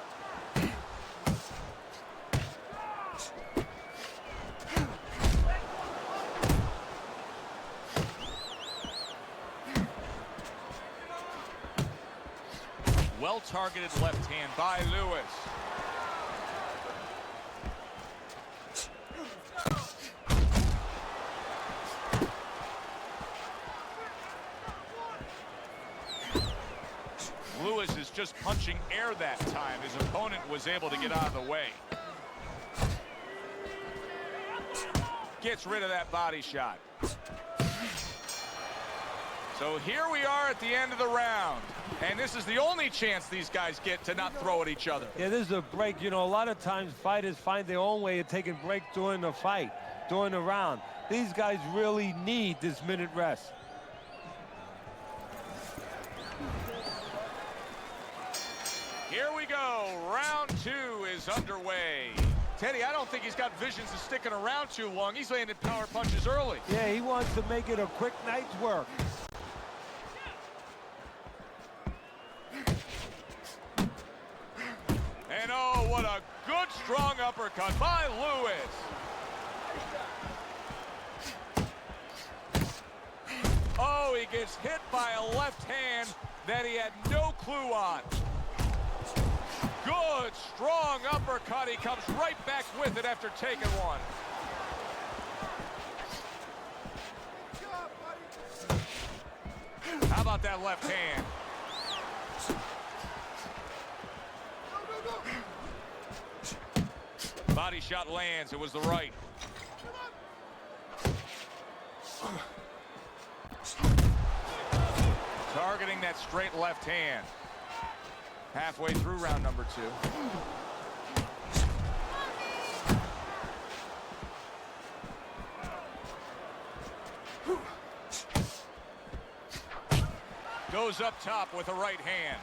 Well-targeted left hand by Lewis. Lewis is just punching air that time. His opponent was able to get out of the way. Gets rid of that body shot. So here we are at the end of the round. And this is the only chance these guys get to not throw at each other. Yeah, this is a break. You know, a lot of times fighters find their own way of taking break during the fight, during the round. These guys really need this minute rest. Here we go. Round 2 is underway. Teddy, I don't think he's got visions of sticking around too long. He's landing power punches early. Yeah, he wants to make it a quick night's work. And oh, what a good, strong uppercut by Lewis. Oh, he gets hit by a left hand that he had no clue on. Good, strong uppercut. He comes right back with it after taking one. How about that left hand? Body shot lands. It was the right. Targeting that straight left hand. Halfway through round number 2. Goes up top with a right hand.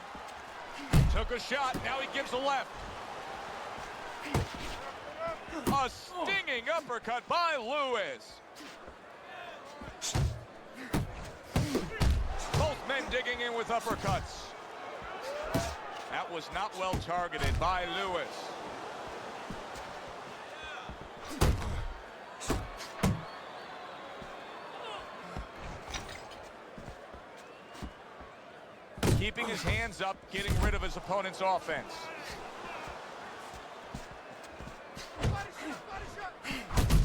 Took a shot, now he gives a left. A stinging uppercut by Lewis. Both men digging in with uppercuts. That was not well targeted by Lewis. Keeping his hands up, getting rid of his opponent's offense.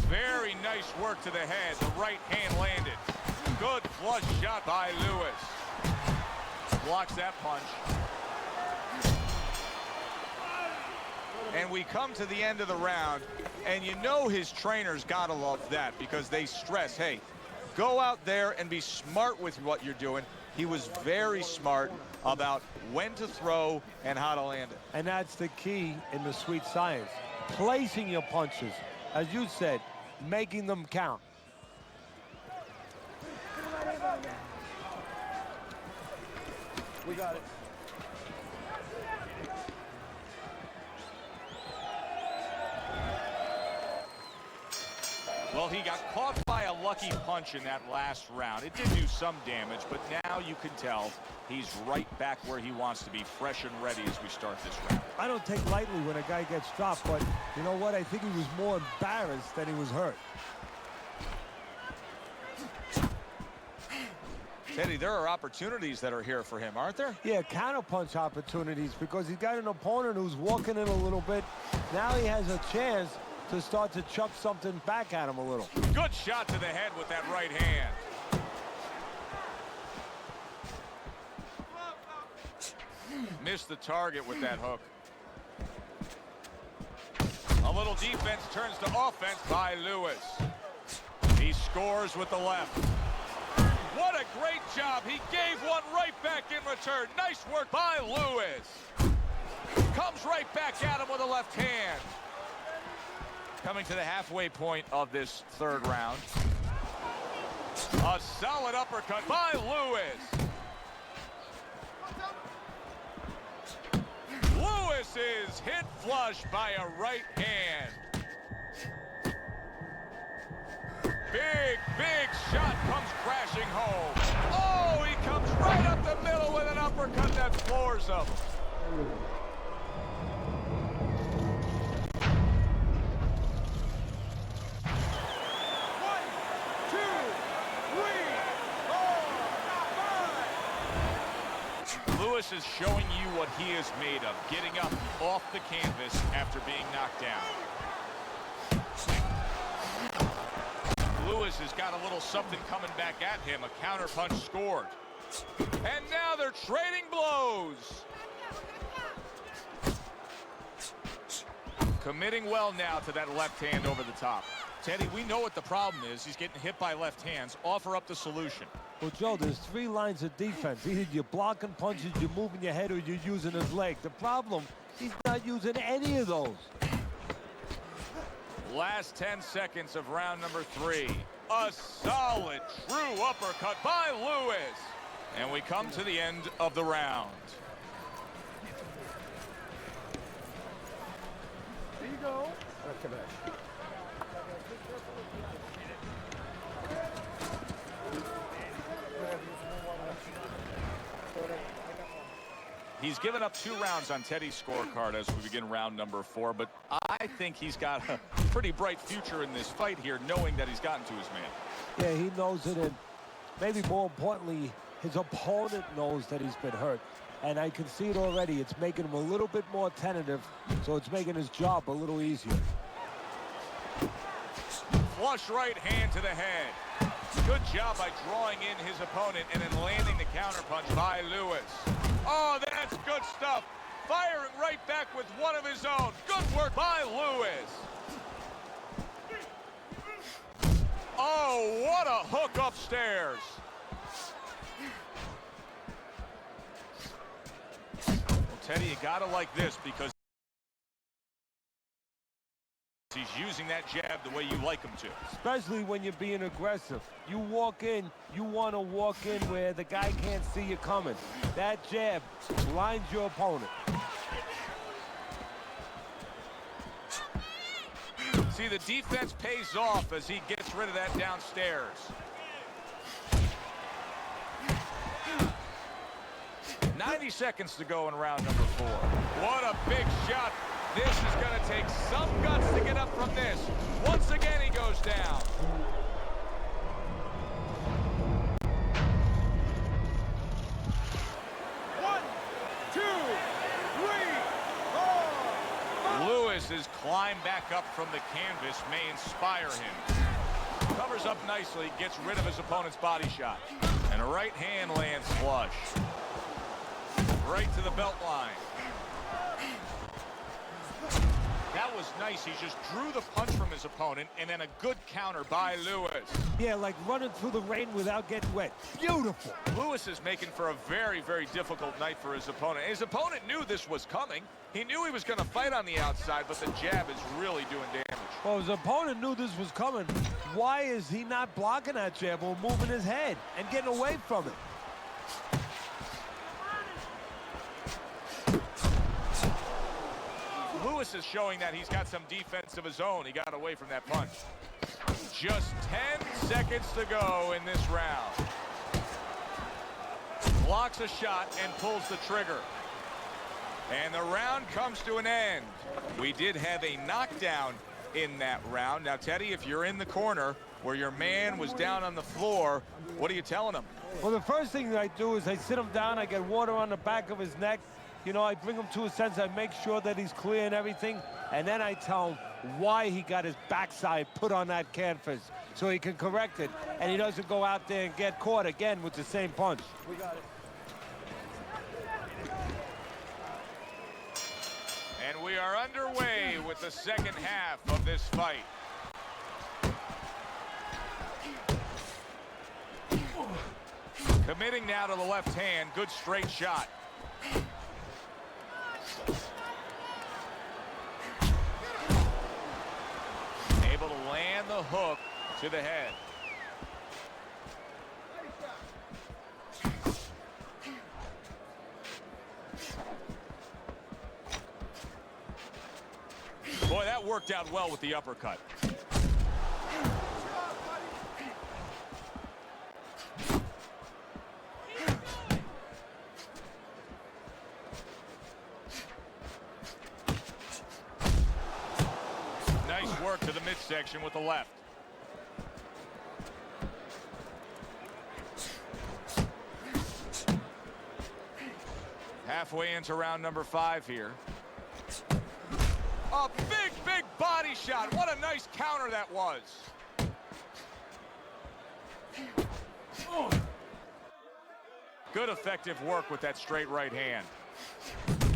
Very nice work to the head. The right hand landed. Good flush shot by Lewis. Blocks that punch. And we come to the end of the round, and you know his trainers gotta love that because they stress, hey, go out there and be smart with what you're doing. He was very smart about when to throw and how to land it. And that's the key in the sweet science. Placing your punches, as you said, making them count. We got it. Well, he got caught by a lucky punch in that last round. It did do some damage, but now you can tell he's right back where he wants to be, fresh and ready as we start this round. I don't take lightly when a guy gets dropped, but you know what? I think he was more embarrassed than he was hurt. Teddy, there are opportunities that are here for him, aren't there? Yeah, counterpunch opportunities because he's got an opponent who's walking in a little bit. Now he has a chance to start to chuck something back at him a little. Good shot to the head with that right hand. Missed the target with that hook. A little defense turns to offense by Lewis. He scores with the left. What a great job. He gave one right back in return. Nice work by Lewis. Comes right back at him with a left hand. Coming to the halfway point of this third round. A solid uppercut by Lewis. Lewis is hit flush by a right hand. Big, big shot comes crashing home. Oh, he comes right up the middle with an uppercut that floors him. Lewis is showing you what he is made of, getting up off the canvas after being knocked down. Lewis has got a little something coming back at him. A counter punch scored. And now they're trading blows. Committing well now to that left hand over the top. Teddy, we know what the problem is. He's getting hit by left hands. Offer up the solution. Well, Joe, there's three lines of defense. Either you're blocking punches, you're moving your head, or you're using his leg. The problem, he's not using any of those. Last 10 seconds of round number 3. A solid, true uppercut by Lewis. And we come to the end of the round. There you go. Okay, back. He's given up 2 rounds on Teddy's scorecard as we begin round number 4, but I think he's got a pretty bright future in this fight here, knowing that he's gotten to his man. Yeah, he knows it, and maybe more importantly, his opponent knows that he's been hurt. And I can see it already. It's making him a little bit more tentative, so it's making his job a little easier. Flush right hand to the head. Good job by drawing in his opponent and then landing the counterpunch by Lewis. Oh, that's good stuff. Firing right back with one of his own. Good work by Lewis. Oh, what a hook upstairs. Well, Teddy, you gotta like this because He's using that jab the way you like him to. Especially when you're being aggressive. You walk in, you want to walk in where the guy can't see you coming. That jab blinds your opponent. See, the defense pays off as he gets rid of that downstairs. "90 seconds to go in round number 4. What a big shot. This is going to take some guts to get up from this. Once again, he goes down. One, two, three, four. Lewis' climb back up from the canvas may inspire him. Covers up nicely, gets rid of his opponent's body shot. And a right hand lands flush. Right to the belt line. That was nice. He just drew the punch from his opponent, and then a good counter by Lewis. Yeah, like running through the rain without getting wet. Beautiful. Lewis is making for a very, very difficult night for his opponent. His opponent knew this was coming. He knew he was going to fight on the outside, but the jab is really doing damage. Well, his opponent knew this was coming. Why is he not blocking that jab or moving his head and getting away from it? Lewis is showing that he's got some defense of his own. He got away from that punch. Just 10 seconds to go in this round. Blocks a shot and pulls the trigger. And the round comes to an end. We did have a knockdown in that round. Now, Teddy, if you're in the corner where your man was down on the floor, what are you telling him? Well, the first thing that I do is I sit him down, I get water on the back of his neck. You know, I bring him to a sense, I make sure that he's clear and everything, and then I tell him why he got his backside put on that canvas so he can correct it, and he doesn't go out there and get caught again with the same punch. We got it. And we are underway with the second half of this fight. Committing now to the left hand, good straight shot. Able to land the hook to the head. Boy, that worked out well with the uppercut. Nice work to the midsection with the left. Halfway into round number 5 here. A big, big body shot. What a nice counter that was. Good effective work with that straight right hand.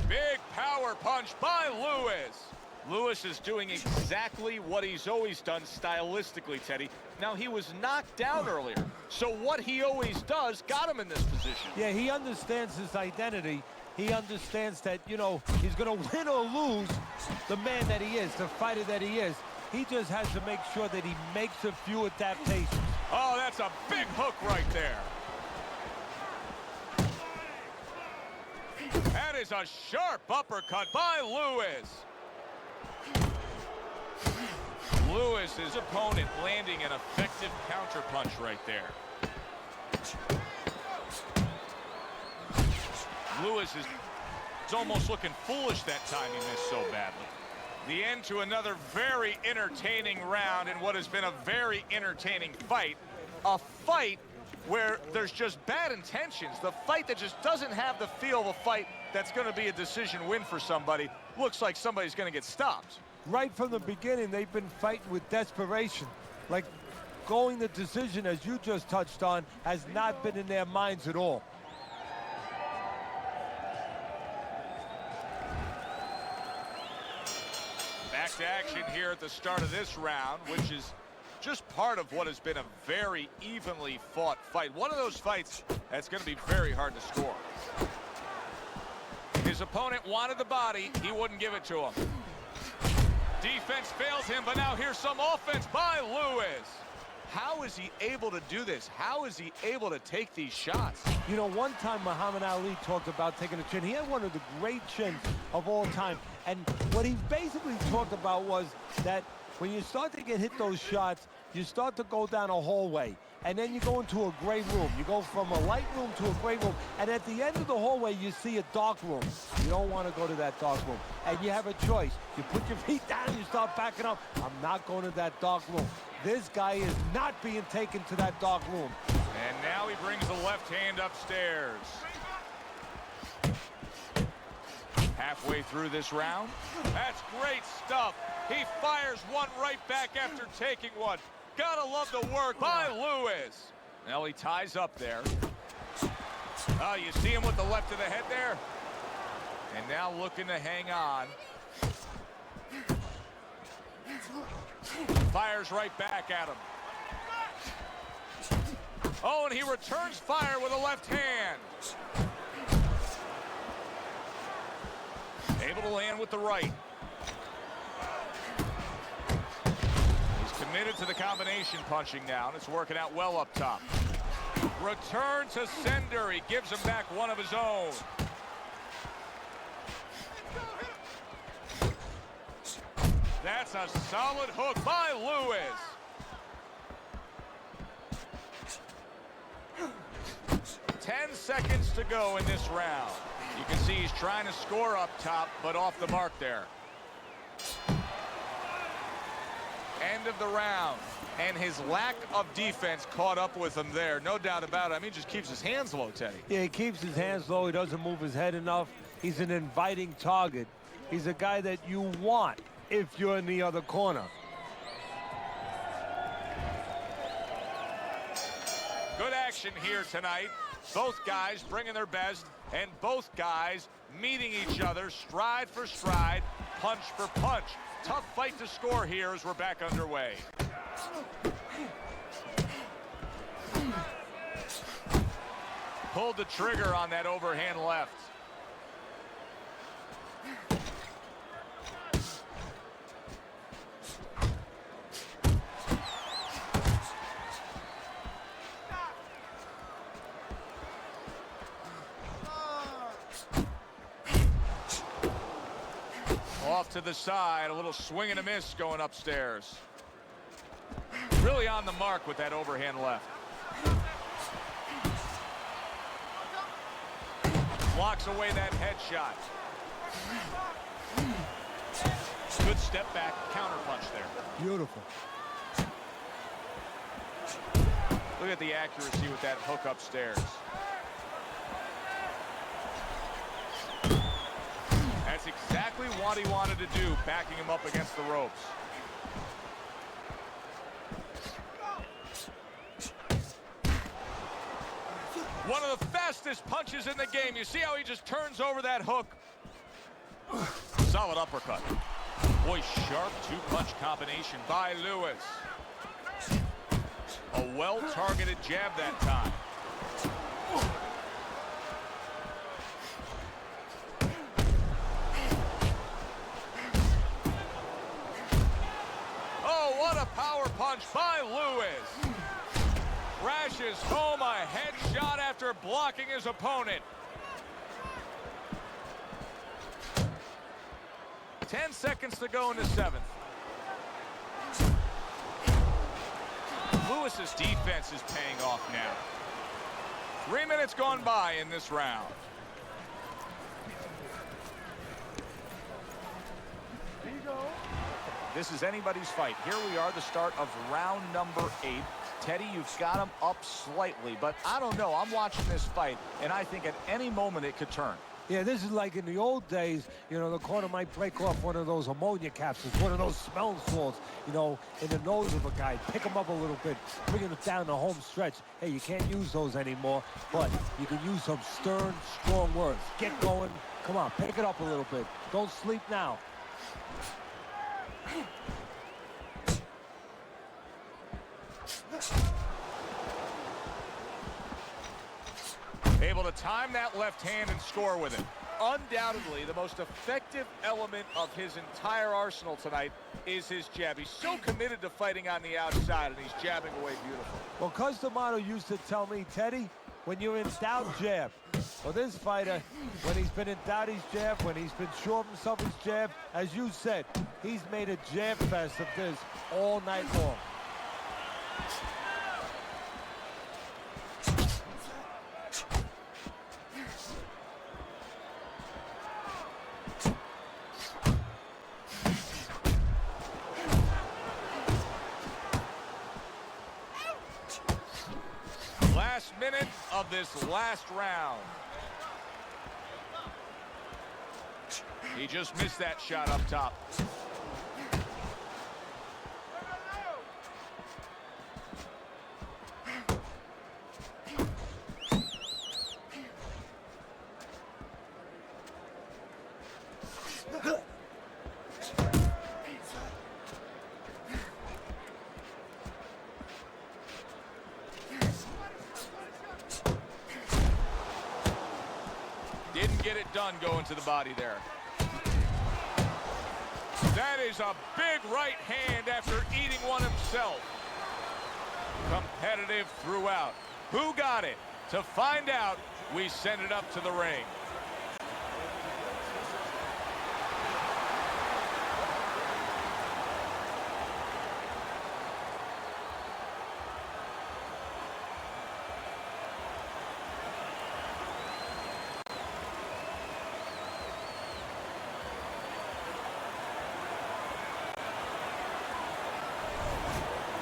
Big power punch by Lewis. Lewis is doing exactly what he's always done stylistically, Teddy. Now, he was knocked down earlier, so what he always does got him in this position. Yeah, he understands his identity. He understands that, you know, he's going to win or lose the man that he is, the fighter that he is. He just has to make sure that he makes a few adaptations. Oh, that's a big hook right there. That is a sharp uppercut by Lewis. Lewis's opponent landing an effective counterpunch right there. Lewis is almost looking foolish that time he missed so badly. The end to another very entertaining round in what has been a very entertaining fight. A fight where there's just bad intentions. The fight that just doesn't have the feel of a fight that's going to be a decision win for somebody. Looks like somebody's going to get stopped. Right from the beginning, they've been fighting with desperation. Like going the decision, as you just touched on, has not been in their minds at all. Back to action here at the start of this round, which is just part of what has been a very evenly fought fight. One of those fights that's going to be very hard to score. His opponent wanted the body. He wouldn't give it to him. Defense fails him, but now here's some offense by Lewis. How is he able to do this? How is he able to take these shots? You know, one time Muhammad Ali talked about taking a chin. He had one of the great chins of all time. And what he basically talked about was that when you start to get hit those shots, you start to go down a hallway. And then you go into a gray room. You go from a light room to a gray room. And at the end of the hallway, you see a dark room. You don't want to go to that dark room. And you have a choice. You put your feet down and you start backing up. I'm not going to that dark room. This guy is not being taken to that dark room. And now he brings the left hand upstairs. Halfway through this round. That's great stuff. He fires one right back after taking one. Gotta love the work by Lewis. Well, he ties up there. Oh, you see him with the left of the head there? And now looking to hang on. Fires right back at him. Oh, and he returns fire with a left hand. Able to land with the right. Committed to the combination punching now, and it's working out well up top. Return to sender. He gives him back one of his own. That's a solid hook by Lewis. Ten seconds to go in this round. You can see he's trying to score up top, but off the mark there. End of the round, and his lack of defense caught up with him there. No doubt about it. I mean, he just keeps his hands low, Teddy. Yeah, he keeps his hands low. He doesn't move his head enough. He's an inviting target. He's a guy that you want if you're in the other corner. Good action here tonight. Both guys bringing their best, and both guys meeting each other stride for stride, punch for punch. Tough fight to score here as we're back underway. Pulled the trigger on that overhand left. Off to the side, a little swing and a miss going upstairs. Really on the mark with that overhand left. Blocks away that headshot. Good step back counter punch there. Beautiful. Look at the accuracy with that hook upstairs. That's exactly what he wanted to do, backing him up against the ropes. One of the fastest punches in the game. You see how he just turns over that hook? Solid uppercut. Boy, sharp two-punch combination by Lewis. A well-targeted jab that time. Oh, what a power punch by Lewis. Crashes home a headshot after blocking his opponent. 10 seconds to go in the seventh. Lewis's defense is paying off now. 3 minutes gone by in this round. This is anybody's fight. Here we are, the start of round number 8. Teddy, you've got him up slightly, but I don't know. I'm watching this fight, and I think at any moment it could turn. Yeah, this is like in the old days, you know, the corner might break off one of those ammonia capsules, one of those smell salts, you know, in the nose of a guy, pick him up a little bit, bring him down the home stretch. Hey, you can't use those anymore, but you can use some stern, strong words. Get going. Come on, pick it up a little bit. Don't sleep now. Able to time that left hand and score with it. Undoubtedly the most effective element of his entire arsenal tonight is his jab. He's so committed to fighting on the outside, and he's jabbing away beautiful. Well, Customato used to tell me, Teddy, when you're in doubt, jab. Well, this fighter, when he's been in doubt, he's jab. When he's been sure of himself, he's jab. As you said, he's made a jab fest of this all night long. Last minute of this last round. He just missed that shot up top. Didn't get it done going to the body there. That is a big right hand after eating one himself. Competitive throughout. Who got it? To find out, we send it up to the ring.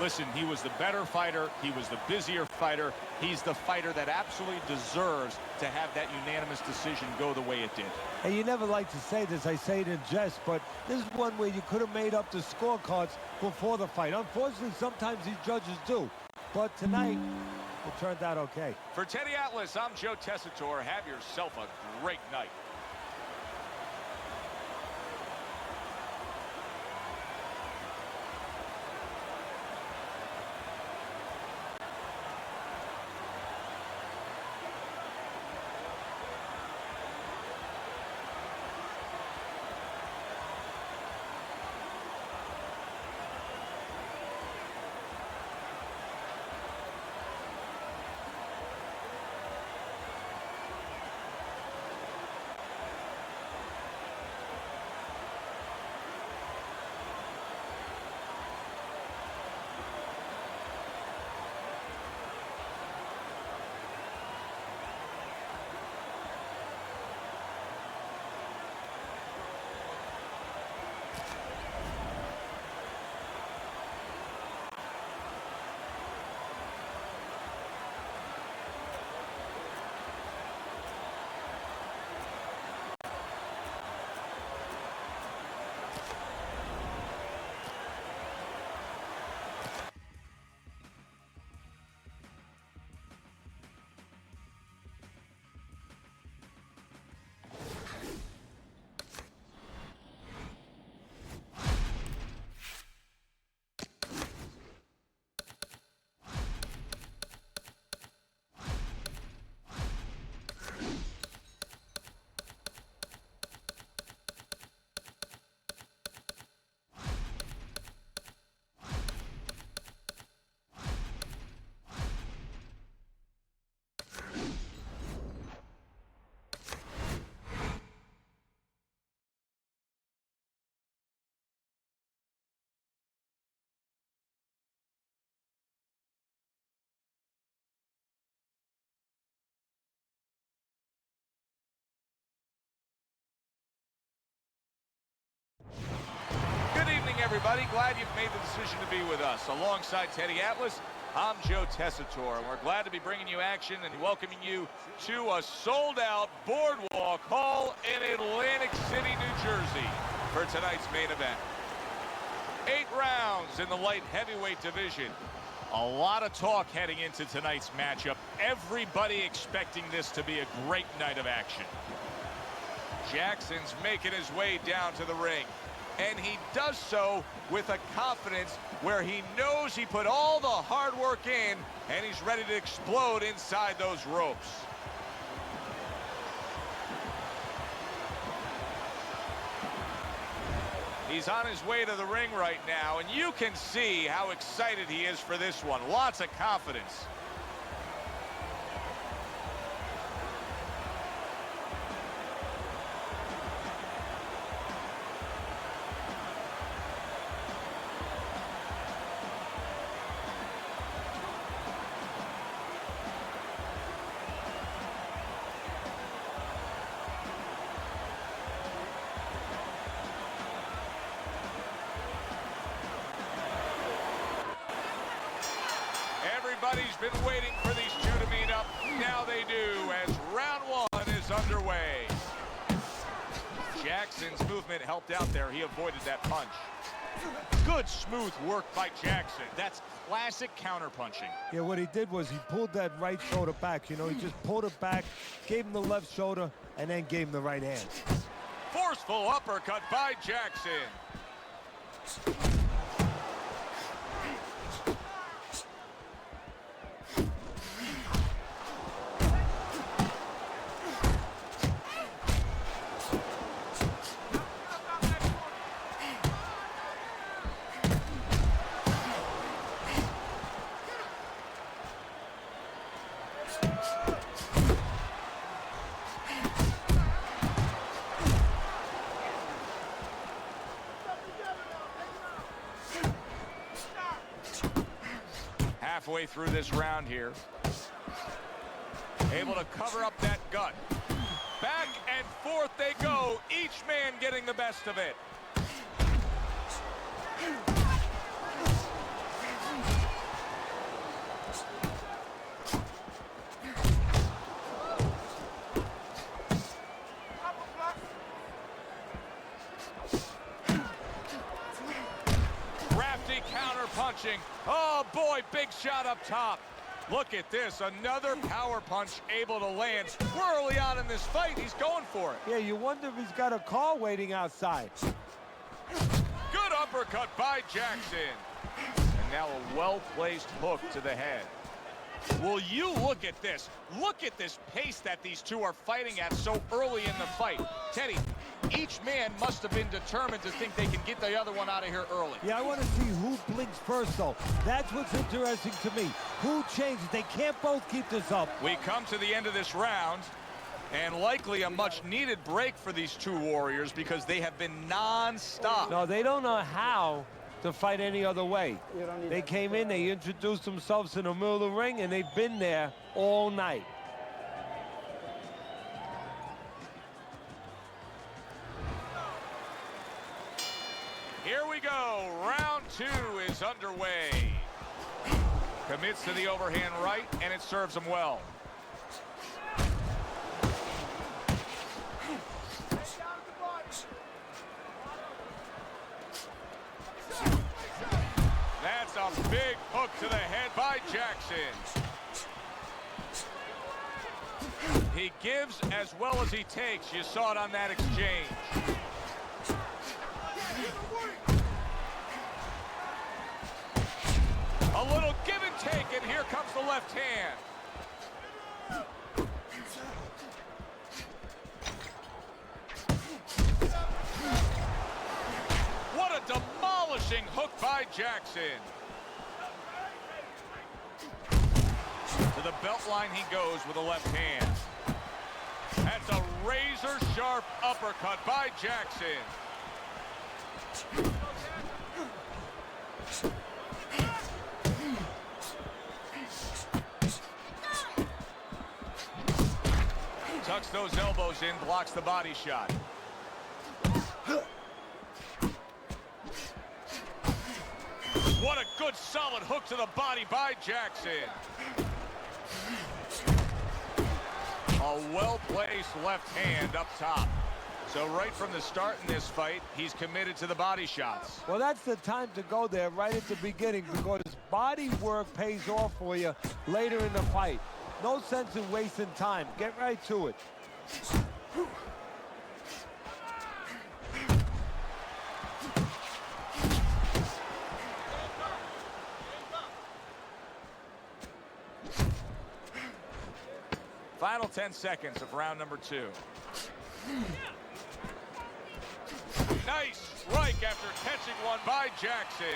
Listen, he was the better fighter. He was the busier fighter. He's the fighter that absolutely deserves to have that unanimous decision go the way it did. And you never like to say this, I say it in jest, but this is one where you could have made up the scorecards before the fight. Unfortunately, sometimes these judges do. But tonight, it turned out okay. For Teddy Atlas, I'm Joe Tessitore. Have yourself a great night. Everybody, glad you've made the decision to be with us. Alongside Teddy Atlas, I'm Joe Tessitore, and we're glad to be bringing you action and welcoming you to a sold-out Boardwalk Hall in Atlantic City, New Jersey for tonight's main event. 8 rounds in the light heavyweight division. A lot of talk heading into tonight's matchup. Everybody expecting this to be a great night of action. Jackson's making his way down to the ring. And he does so with a confidence where he knows he put all the hard work in and he's ready to explode inside those ropes. He's on his way to the ring right now, and you can see how excited he is for this one. Lots of confidence. Everybody's been waiting for these two to meet up. Now they do, as round one is underway. Jackson's movement helped out there. He avoided that punch. Good smooth work by Jackson. That's classic counterpunching. Yeah, what he did was he pulled that right shoulder back. You know, he just pulled it back, gave him the left shoulder, and then gave him the right hand. Forceful uppercut by Jackson. Halfway through this round here. Able to cover up that gut. Back and forth they go, each man getting the best of it. Crafty counter punching. Oh boy, big shot up top. Look at this, another power punch able to land. We're early on in this fight, he's going for it. Yeah, you wonder if he's got a car waiting outside. Good uppercut by Jackson. And now a well-placed hook to the head. Will you look at this? Look at this pace that these two are fighting at so early in the fight. Teddy, each man must have been determined to think they can get the other one out of here early. Yeah, I want to see who blinks first, though. That's what's interesting to me. Who changes? They can't both keep this up. We come to the end of this round, and likely a much-needed break for these two warriors because they have been non-stop. No, they don't know how to fight any other way. They came in, they introduced themselves in the middle of the ring, and they've been there all night. Here we go. Round two is underway. Commits to the overhand right, and it serves him well. That's a big hook to the head by Jackson. He gives as well as he takes. You saw it on that exchange. A little give and take, and here comes the left hand. What a demolishing hook by Jackson. To the belt line he goes with a left hand. That's a razor-sharp uppercut by Jackson. Tucks those elbows in, blocks the body shot. What a good solid hook to the body by Jackson. A well-placed left hand up top. So right from the start in this fight, he's committed to the body shots. Well, that's the time to go there right at the beginning because body work pays off for you later in the fight. No sense in wasting time. Get right to it. Final 10 seconds of round number two. Nice strike after catching one by Jackson.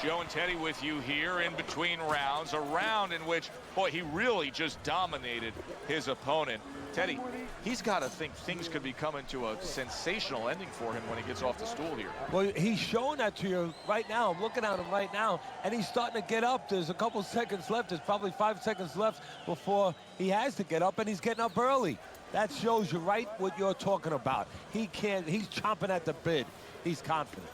Joe and Teddy with you here in between rounds. A round in which, boy, he really just dominated his opponent. Teddy, he's got to think things could be coming to a sensational ending for him when he gets off the stool here. Well, he's showing that to you right now. I'm looking at him right now, and he's starting to get up. There's a couple seconds left. There's probably 5 seconds left before he has to get up, and he's getting up early. That shows you right what you're talking about. He's chomping at the bit. He's confident.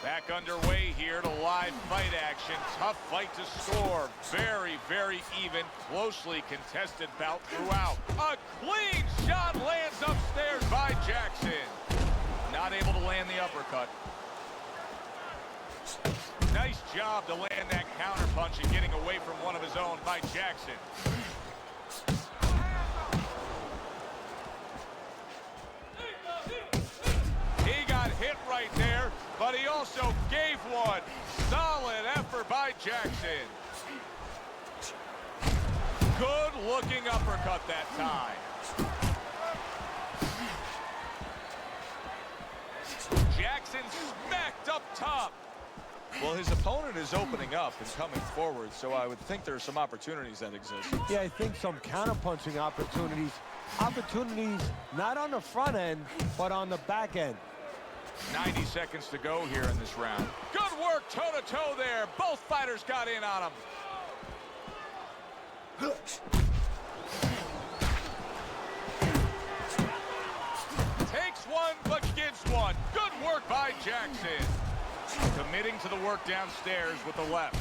Back underway here to live fight action. Tough fight to score. Very, very even, closely contested bout throughout. A clean shot lands upstairs by Jackson. Not able to land the uppercut. Nice job to land that counter punch and getting away from one of his own by Jackson. He got hit right there, but he also gave one. Solid effort by Jackson. Good looking uppercut that time. Jackson smacked up top. Well, his opponent is opening up and coming forward, so I would think there are some opportunities that exist. Yeah, I think some counter-punching opportunities. Opportunities not on the front end, but on the back end. 90 seconds to go here in this round. Good work toe-to-toe there. Both fighters got in on him. Takes one, but gives one. Good work by Jackson. Committing to the work downstairs with the left.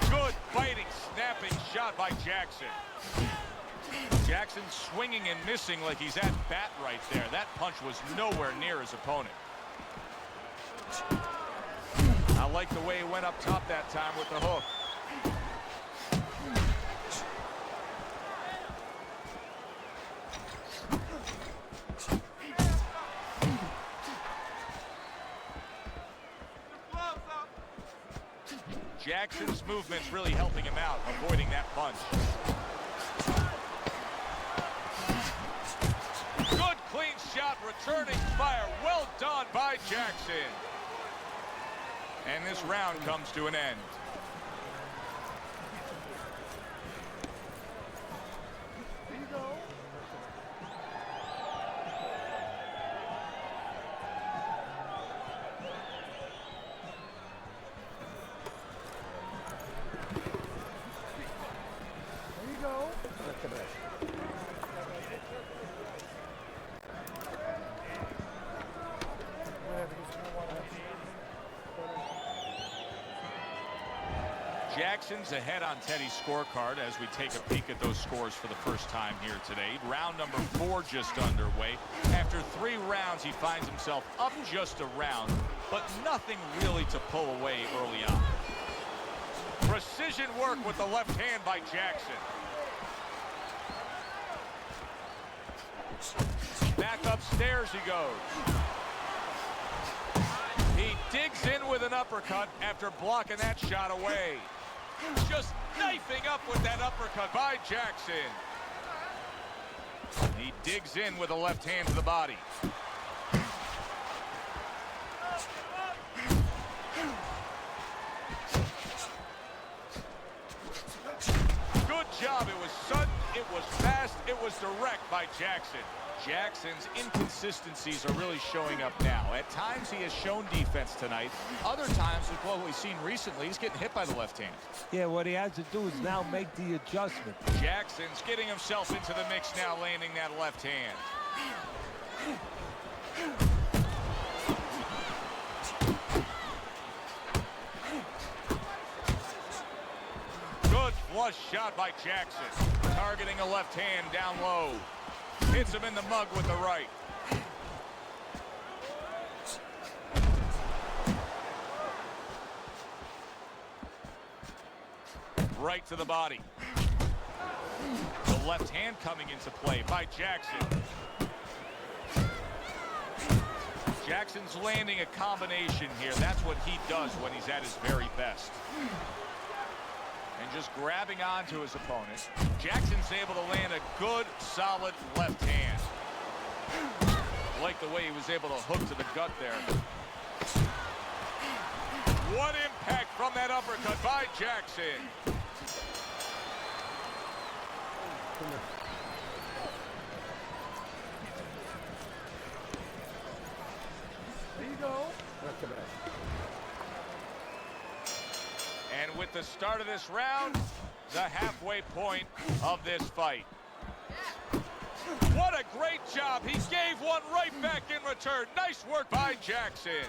Good fighting, snapping shot by Jackson. Jackson swinging and missing like he's at bat right there. That punch was nowhere near his opponent. I like the way he went up top that time with the hook. Jackson's movement's really helping him out, avoiding that punch. Good clean shot, returning fire. Well done by Jackson. And this round comes to an end. Jackson's ahead on Teddy's scorecard as we take a peek at those scores for the first time here today. Round number 4 just underway. After 3 rounds, he finds himself up just a round, but nothing really to pull away early on. Precision work with the left hand by Jackson. Back upstairs he goes. He digs in with an uppercut after blocking that shot away. Just knifing up with that uppercut by Jackson. He digs in with a left hand to the body. Good job. It was sudden, it was fast, it was direct by Jackson. Jackson's inconsistencies are really showing up now. At times he has shown defense tonight. Other times, with what we've seen recently, he's getting hit by the left hand. Yeah, what he has to do is now make the adjustment. Jackson's getting himself into the mix now, landing that left hand. Good flush shot by Jackson. Targeting a left hand down low. Hits him in the mug with the right. Right to the body. The left hand coming into play by Jackson. Jackson's landing a combination here. That's what he does when he's at his very best. And just grabbing onto his opponent. Jackson's able to land a good, solid left hand. Like the way he was able to hook to the gut there. What impact from that uppercut by Jackson. There you go. That's the best. And with the start of this round, the halfway point of this fight. What a great job. He gave one right back in return. Nice work by Jackson.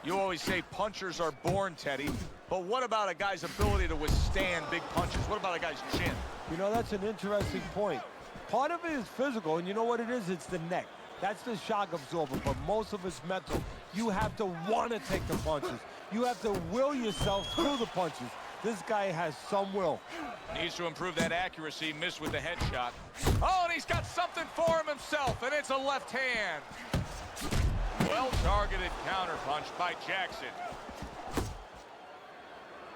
You always say punchers are born, Teddy. But what about a guy's ability to withstand big punches? What about a guy's chin? You know, that's an interesting point. Part of it is physical, and you know what it is? It's the neck. That's the shock absorber, but most of it's mental. You have to want to take the punches. You have to will yourself through the punches. This guy has some will. Needs to improve that accuracy. Missed with the headshot. Oh, and he's got something for him himself, and it's a left hand. Well-targeted counterpunch by Jackson.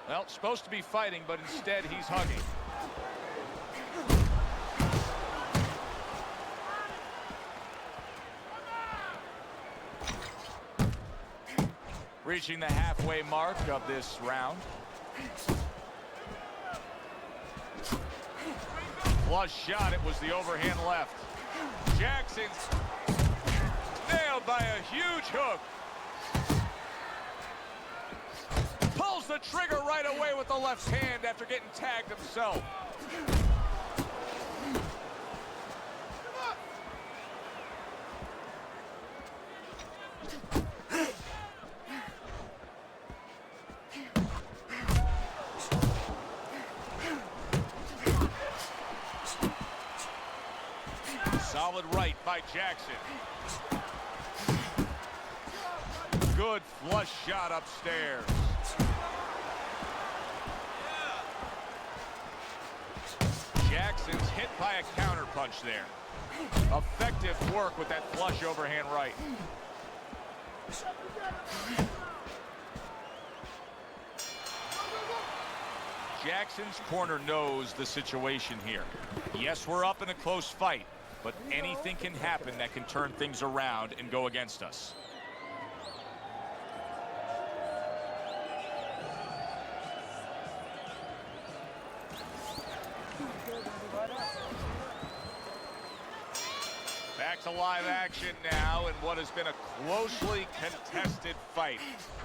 Well, supposed to be fighting, but instead he's hugging. Reaching the halfway mark of this round. Flush shot, it was the overhand left. Jackson's nailed by a huge hook. Pulls the trigger right away with the left hand after getting tagged himself. Solid right by Jackson. Good flush shot upstairs. Jackson's hit by a counterpunch there. Effective work with that flush overhand right. Jackson's corner knows the situation here. Yes, we're up in a close fight, but anything can happen that can turn things around and go against us. Back to live action now in what has been a closely contested fight.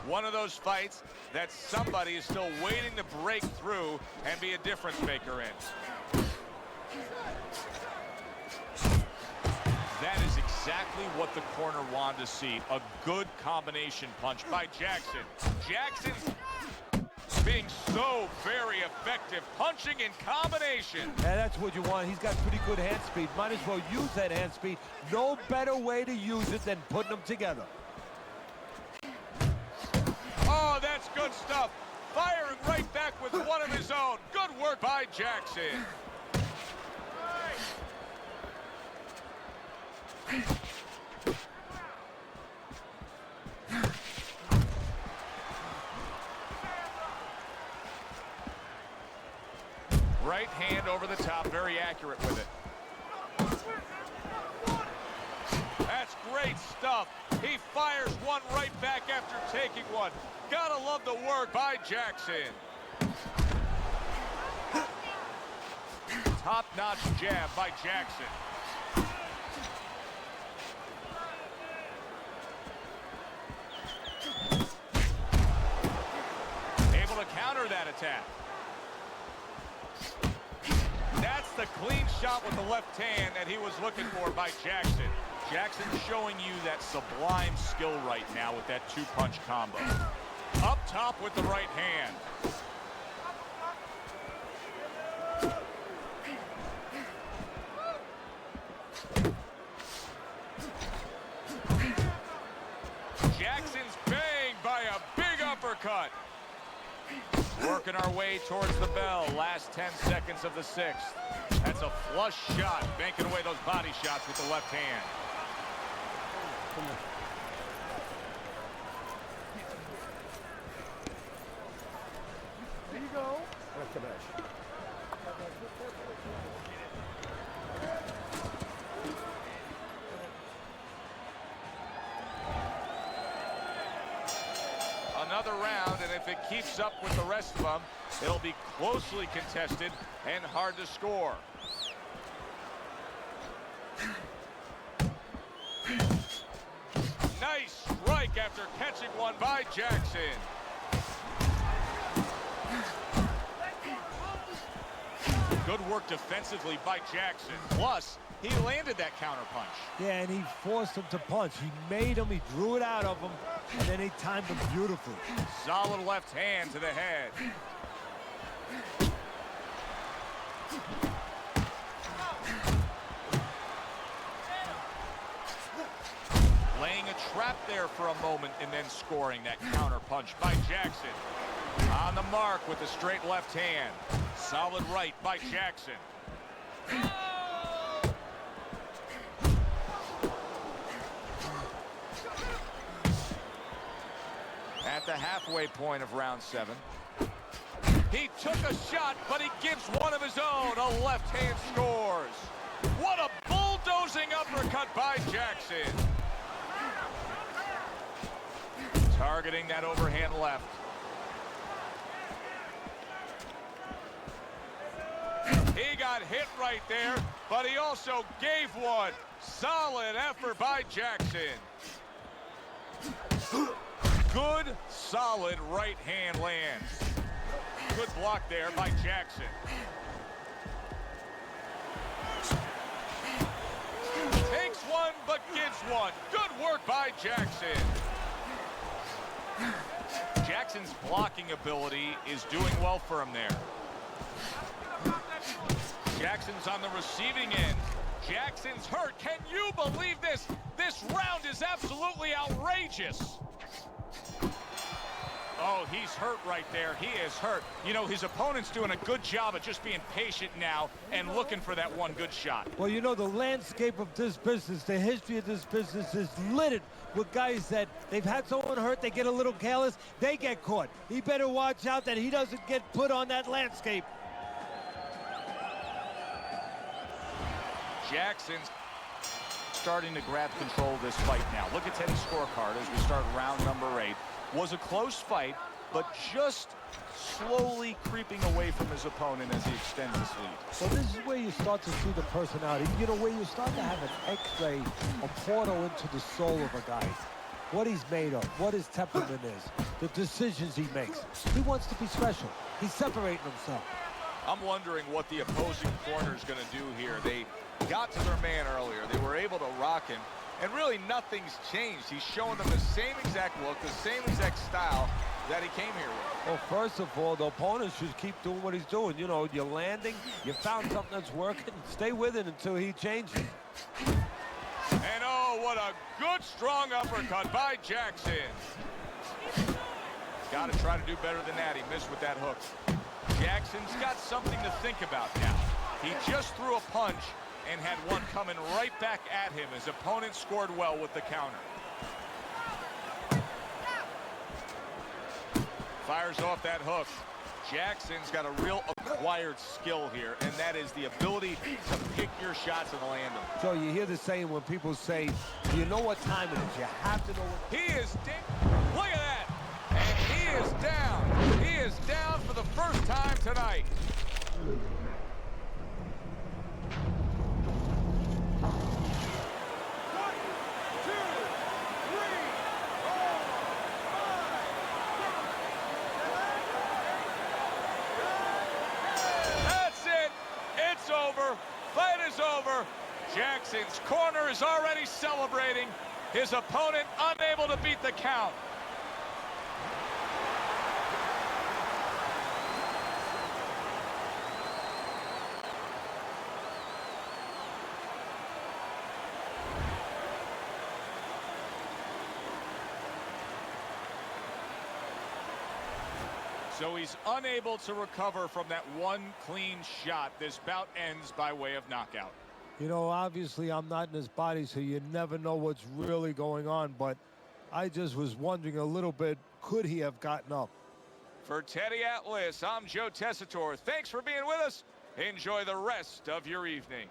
One of those fights that somebody is still waiting to break through and be a difference maker in. That is exactly what the corner wanted to see. A good combination punch by Jackson. Jackson's being so very effective, punching in combination. And that's what you want. He's got pretty good hand speed. Might as well use that hand speed. No better way to use it than putting them together. Oh, that's good stuff. Firing right back with one of his own. Good work by Jackson. Right hand over the top, very accurate with it. That's great stuff. He fires one right back after taking one. Gotta love the work by Jackson. Top-notch jab by Jackson. Able to counter that attack. That's the clean shot with the left hand that he was looking for by Jackson. Jackson showing you that sublime skill right now with that two-punch combo. Up top with the right hand. Jackson's banged by a big uppercut. Working our way towards the bell. Last 10 seconds of the sixth. That's a flush shot, banking away those body shots with the left hand. There you go. That's the best. if it keeps up with the rest of them, it'll be closely contested and hard to score. Nice strike after catching one by Jackson. Good work defensively by Jackson. Plus, he landed that counterpunch. Yeah, and he forced him to punch. He made him, he drew it out of him, and then he timed him beautifully. Solid left hand to the head. Laying a trap there for a moment and then scoring that counterpunch by Jackson. On the mark with a straight left hand. Solid right by Jackson. At the halfway point of round 7. He took a shot, but he gives one of his own. A left hand scores. What a bulldozing uppercut by Jackson. Targeting that overhand left. He got hit right there, but he also gave one. Solid effort by Jackson. Good, solid right hand lands. Good block there by Jackson. Takes one, but gives one. Good work by Jackson. Jackson's blocking ability is doing well for him there. Jackson's on the receiving end. Jackson's hurt. Can you believe this? This round is absolutely outrageous. Oh, he's hurt right there. He is hurt. You know, his opponent's doing a good job of just being patient now and looking for that one good shot. Well, you know, the landscape of this business, the history of this business is littered with guys that they've had someone hurt, they get a little careless, they get caught. He better watch out that he doesn't get put on that landscape. Jackson's starting to grab control of this fight now. Look at Teddy's scorecard as we start round number 8. Was a close fight, but just slowly creeping away from his opponent as he extends his lead. So this is where you start to see the personality. You know, where you start to have an x-ray, a portal into the soul of a guy. What he's made of, what his temperament is, the decisions he makes. He wants to be special. He's separating himself. I'm wondering what the opposing corner is going to do here. They got to their man earlier. They were able to rock him. And really nothing's changed. He's showing them the same exact look, the same exact style that he came here with. Well, first of all, the opponent should keep doing what he's doing. You know, you're landing, you found something that's working, stay with it until he changes. And oh, what a good strong uppercut by Jackson. Got to try to do better than that. He missed with that hook. Jackson's got something to think about now. He just threw a punch and had one coming right back at him. His opponent scored well with the counter. Fires off that hook. Jackson's got a real acquired skill here, and that is the ability to pick your shots and land them. So you hear the saying when people say, you know what time it is, you have to know what... He is down. Look at that. And he is down. He is down for the first time tonight. Fight is over. Jackson's corner is already celebrating. His opponent unable to beat the count. So he's unable to recover from that one clean shot. This bout ends by way of knockout. You know, obviously I'm not in his body, so you never know what's really going on, but I just was wondering a little bit, could he have gotten up? For Teddy Atlas, I'm Joe Tessitore. Thanks for being with us. Enjoy the rest of your evening.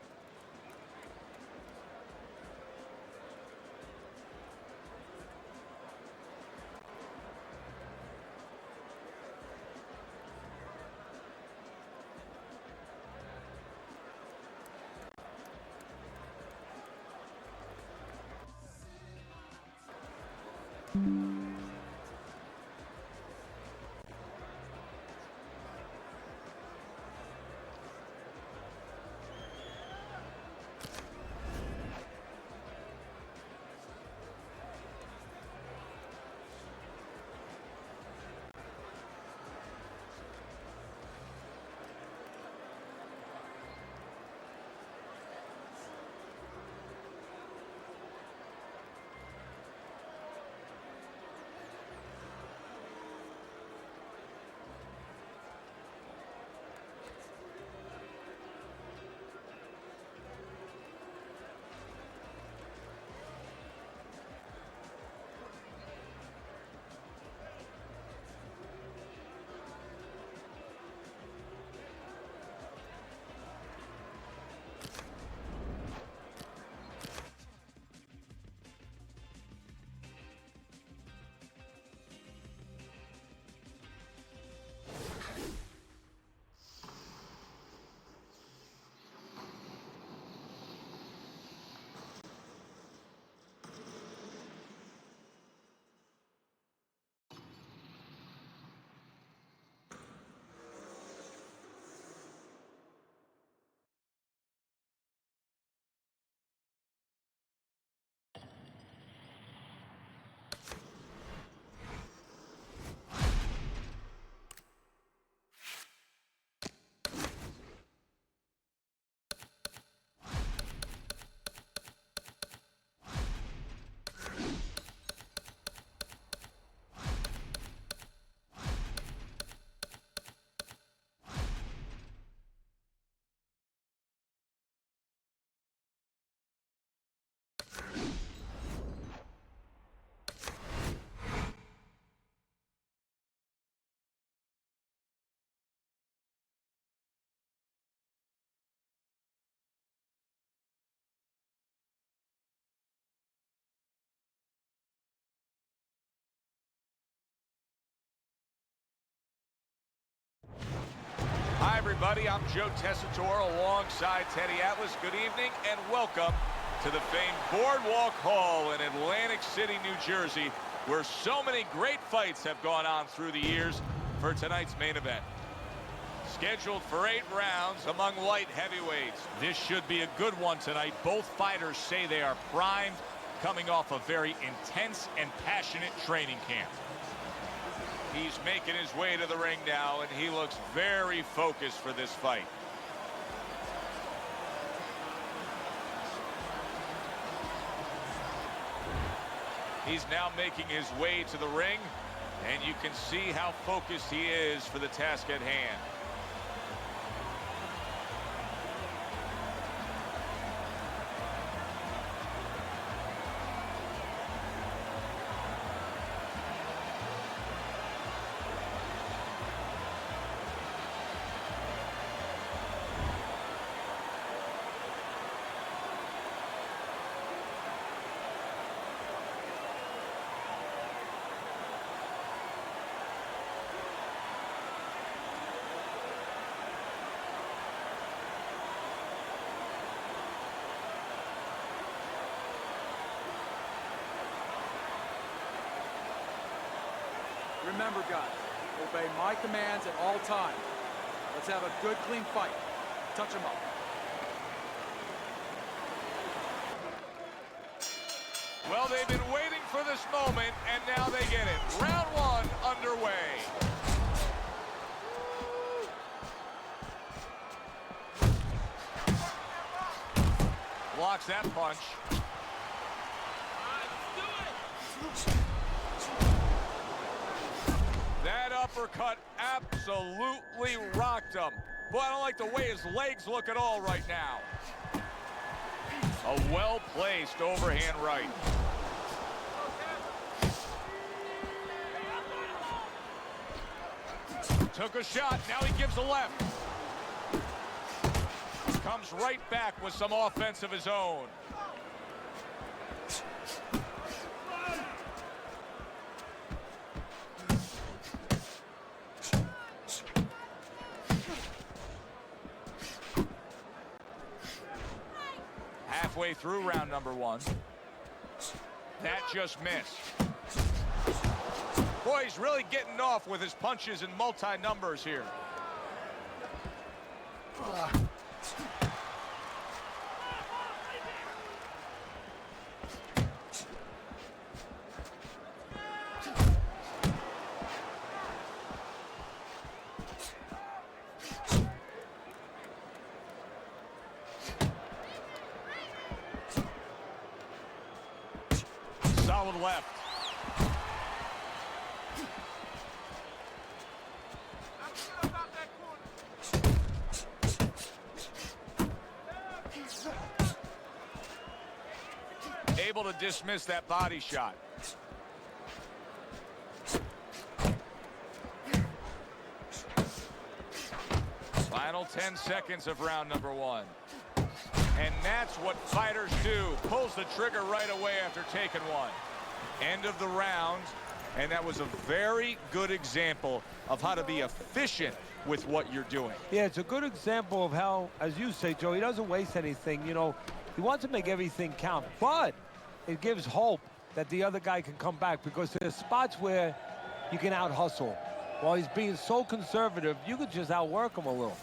everybody. I'm Joe Tessitore alongside Teddy Atlas. Good evening and welcome to the famed Boardwalk Hall in Atlantic City, New Jersey, where so many great fights have gone on through the years for tonight's main event. Scheduled for 8 rounds among light heavyweights. This should be a good one tonight. Both fighters say they are primed, coming off a very intense and passionate training camp. He's making his way to the ring now, and he looks very focused for this fight. He's now making his way to the ring, and you can see how focused he is for the task at hand. Remember, guys, obey my commands at all times. Let's have a good, clean fight. Touch him up. Well, they've been waiting for this moment, and now they get it. Round 1 underway. Blocks that punch. That uppercut absolutely rocked him. Boy, I don't like the way his legs look at all right now. A well-placed overhand right. Took a shot, now he gives a left. Comes right back with some offense of his own. Halfway through round number 1. That just missed. Boy, he's really getting off with his punches and multi-numbers here. Solid left. Able to dismiss that body shot. Final 10 seconds of round number 1. And that's what fighters do. Pulls the trigger right away after taking one. End of the round. And that was a very good example of how to be efficient with what you're doing. Yeah, it's a good example of how, as you say, Joe, he doesn't waste anything. You know, he wants to make everything count. But it gives hope that the other guy can come back, because there's spots where you can out-hustle. While he's being so conservative, you could just outwork him a little.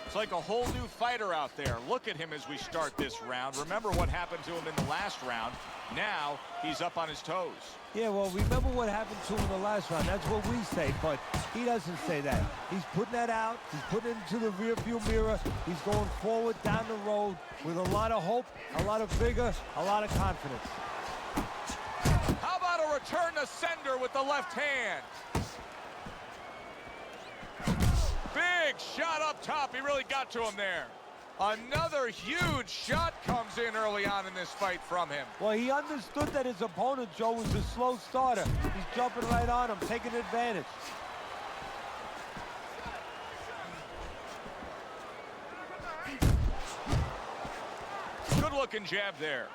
It's like a whole new fighter out there. Look at him as we start this round. Remember what happened to him in the last round. Now he's up on his toes. Yeah, well, remember what happened to him in the last round. That's what we say, but he doesn't say that. He's putting that out. He's putting it into the rearview mirror. He's going forward down the road with a lot of hope, a lot of vigor, a lot of confidence. How about a return to sender with the left hand? Big shot up top. He really got to him there. Another huge shot comes in early on in this fight from him. Well, he understood that his opponent, Joe, was a slow starter. He's jumping right on him, taking advantage. Good-looking jab there.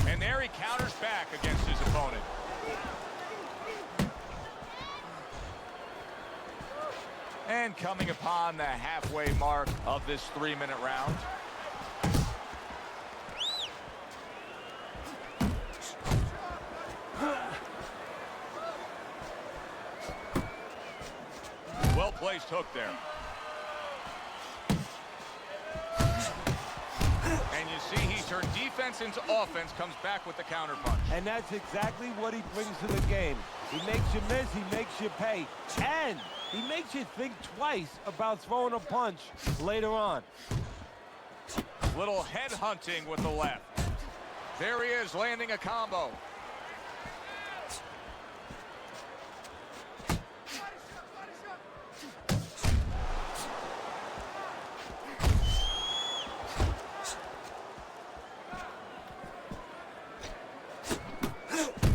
And there he counters back against his opponent. And coming upon the halfway mark of this 3-minute round. Well-placed hook there. And you see he turned defense into offense, comes back with the counterpunch. And that's exactly what he brings to the game. He makes you miss, he makes you pay. And he makes you think twice about throwing a punch later on. Little head hunting with the left. There he is, landing a combo.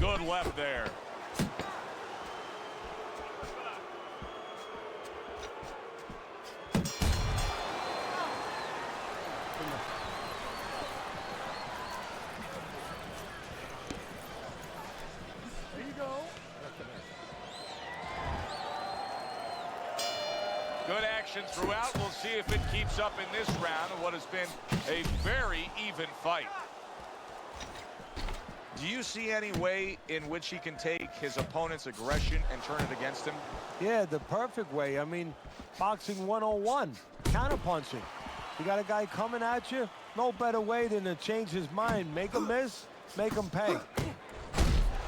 Good left there. There you go. Good action throughout. We'll see if it keeps up in this round of what has been a very even fight. Do you see any way in which he can take his opponent's aggression and turn it against him? Yeah, the perfect way. I mean, boxing 101, counterpunching. You got a guy coming at you, no better way than to change his mind. Make him miss, make him pay.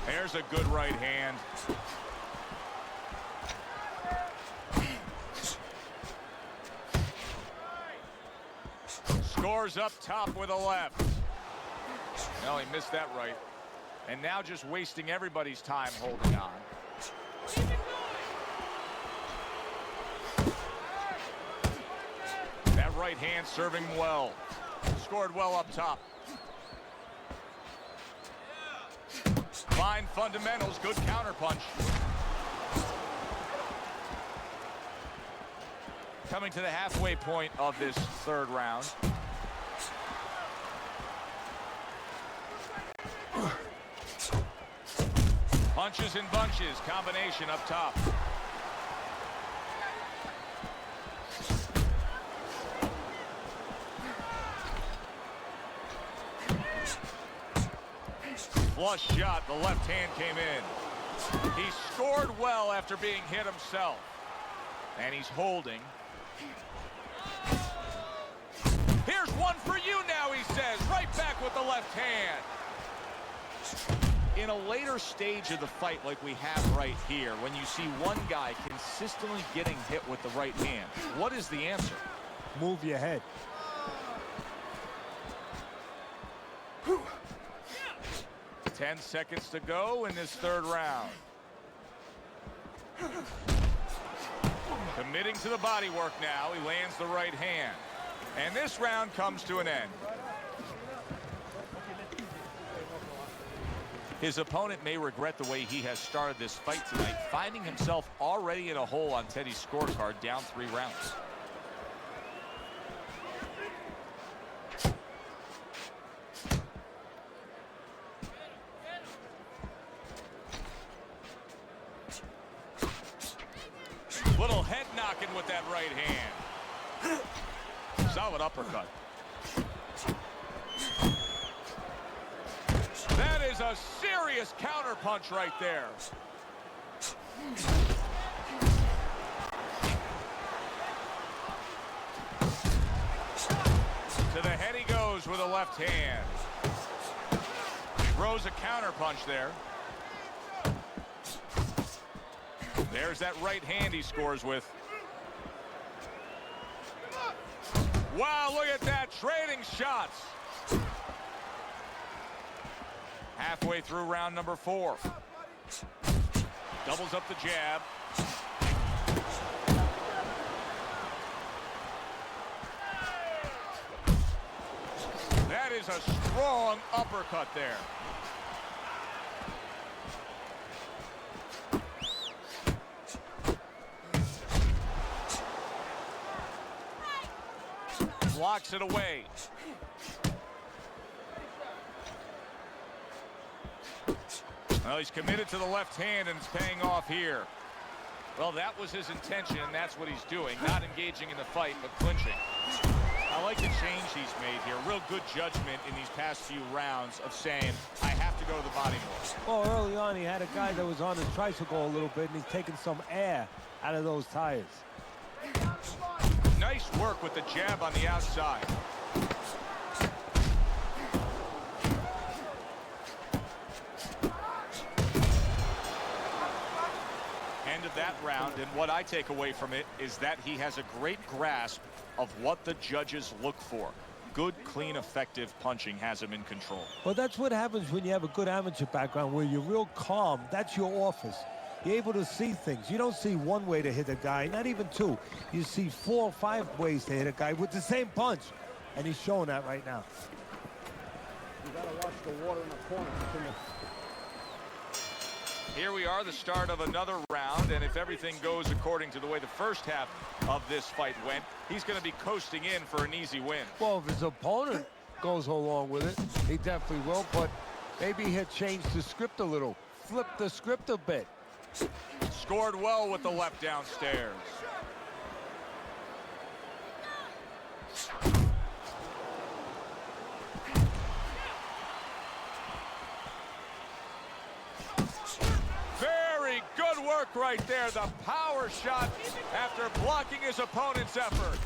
There's a good right hand. Scores up top with a left. No, he missed that right. And now just wasting everybody's time holding on. That right hand serving well. Scored well up top. Fine fundamentals, good counterpunch. Coming to the halfway point of this third round. Punches and bunches, combination up top. Flush shot, the left hand came in. He scored well after being hit himself. And he's holding. Here's one for you now, he says. Right back with the left hand. In a later stage of the fight like we have right here, when you see one guy consistently getting hit with the right hand, what is the answer? Move your head. 10 seconds to go in this third round. Committing to the body work now. He lands the right hand. And this round comes to an end. His opponent may regret the way he has started this fight tonight, finding himself already in a hole on Teddy's scorecard, down 3 rounds. Little head knocking with that right hand. Solid uppercut. That is a serious counterpunch right there. To the head he goes with a left hand. Throws a counterpunch there. There's that right hand he scores with. Wow, look at that, trading shots. Halfway through round number 4. Doubles up the jab. That is a strong uppercut there. Blocks it away. Well, he's committed to the left hand, and it's paying off here. Well, that was his intention, and that's what he's doing. Not engaging in the fight, but clinching. I like the change he's made here. Real good judgment in these past few rounds of saying, I have to go to the body more. Well, early on, he had a guy that was on his tricycle a little bit, and he's taking some air out of those tires. Nice work with the jab on the outside. End of that round, and what I take away from it is that he has a great grasp of what the judges look for. Good, clean, effective punching has him in control. Well, that's what happens when you have a good amateur background where you're real calm. That's your office. You're able to see things. You don't see one way to hit a guy, not even two. You see 4 or 5 ways to hit a guy with the same punch. And he's showing that right now. You gotta watch the water in the corner. Here we are, the start of another round, and if everything goes according to the way the first half of this fight went, he's going to be coasting in for an easy win. Well, if his opponent goes along with it, he definitely will, but maybe he'll change the script a little, flip the script a bit. Scored well with the left downstairs. Very good work right there. The power shot after blocking his opponent's effort.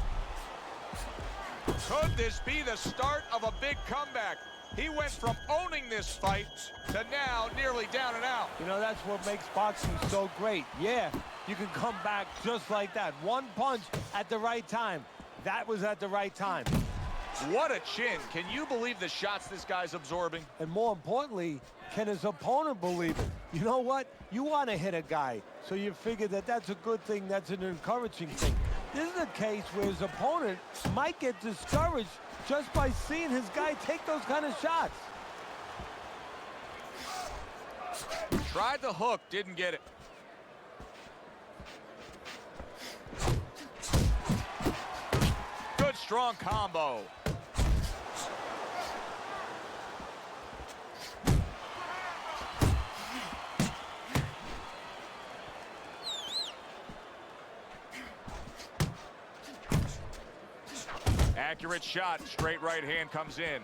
Could this be the start of a big comeback? He went from owning this fight to now nearly down and out. You know, that's what makes boxing so great. Yeah, you can come back just like that. One punch at the right time. That was at the right time. What a chin. Can you believe the shots this guy's absorbing? And more importantly, can his opponent believe it? You know what? You want to hit a guy, so you figure that that's a good thing, that's an encouraging thing. This is a case where his opponent might get discouraged just by seeing his guy take those kind of shots. Tried the hook, didn't get it. Good strong combo. Accurate shot, straight right hand comes in.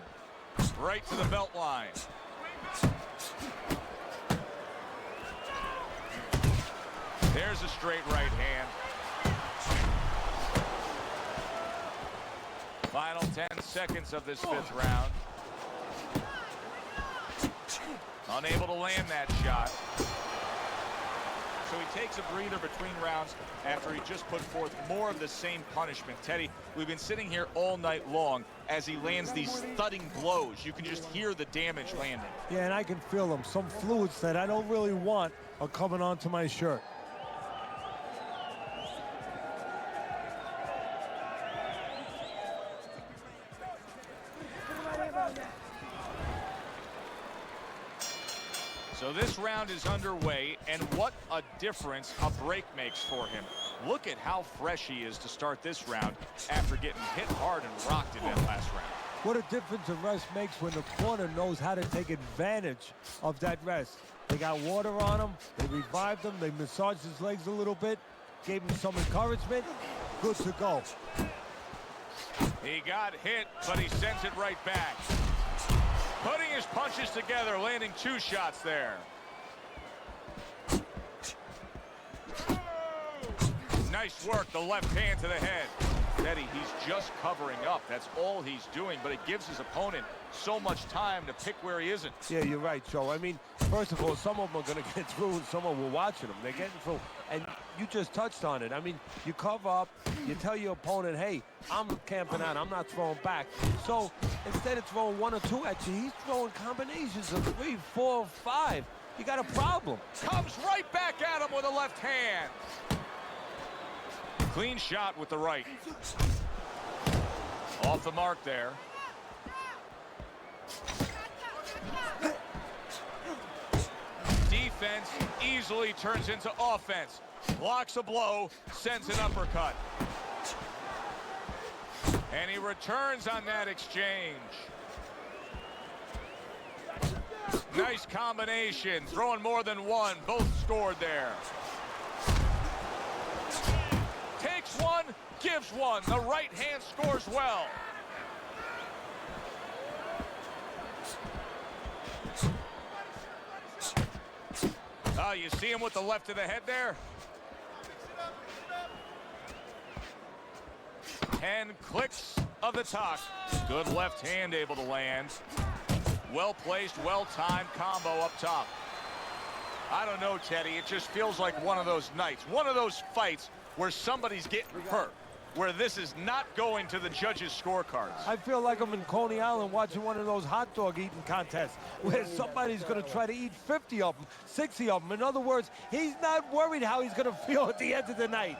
Right to the belt line. There's a straight right hand. Final 10 seconds of this 5th round. Unable to land that shot. So he takes a breather between rounds after he just put forth more of the same punishment. Teddy, we've been sitting here all night long as he lands these thudding blows. You can just hear the damage landing. Yeah, and I can feel them. Some fluids that I don't really want are coming onto my shirt. So this round is underway, and what a difference a break makes for him. Look at how fresh he is to start this round after getting hit hard and rocked in that last round. What a difference a rest makes when the corner knows how to take advantage of that rest. They got water on him, they revived him, they massaged his legs a little bit, gave him some encouragement. Good to go. He got hit, but he sends it right back. Putting his punches together, landing 2 shots there. Nice work, the left hand to the head. Teddy, he's just covering up. That's all he's doing, but it gives his opponent so much time to pick where he isn't. Yeah, you're right, Joe. I mean, first of all, some of them are going to get through and some of them are watching them. They're getting through. And you just touched on it. I mean, you cover up, you tell your opponent, hey, I'm camping out, I'm not throwing back. So instead of throwing 1 or 2 at you, he's throwing combinations of 3, 4, 5. You got a problem. Comes right back at him with a left hand. Clean shot with the right. Off the mark there. Defense easily turns into offense. Blocks a blow, sends an uppercut. And he returns on that exchange. Nice combination, throwing more than one. Both scored there. Takes one, gives one. The right hand scores well. Oh, you see him with the left of the head there? 10 clicks of the tuck. Good left hand able to land. Well placed, well timed combo up top. I don't know, Teddy. It just feels like one of those nights, one of those fights where somebody's getting hurt, where this is not going to the judges' scorecards. I feel like I'm in Coney Island watching one of those hot dog eating contests where somebody's going to try to eat 50 of them, 60 of them. In other words, he's not worried how he's going to feel at the end of the night.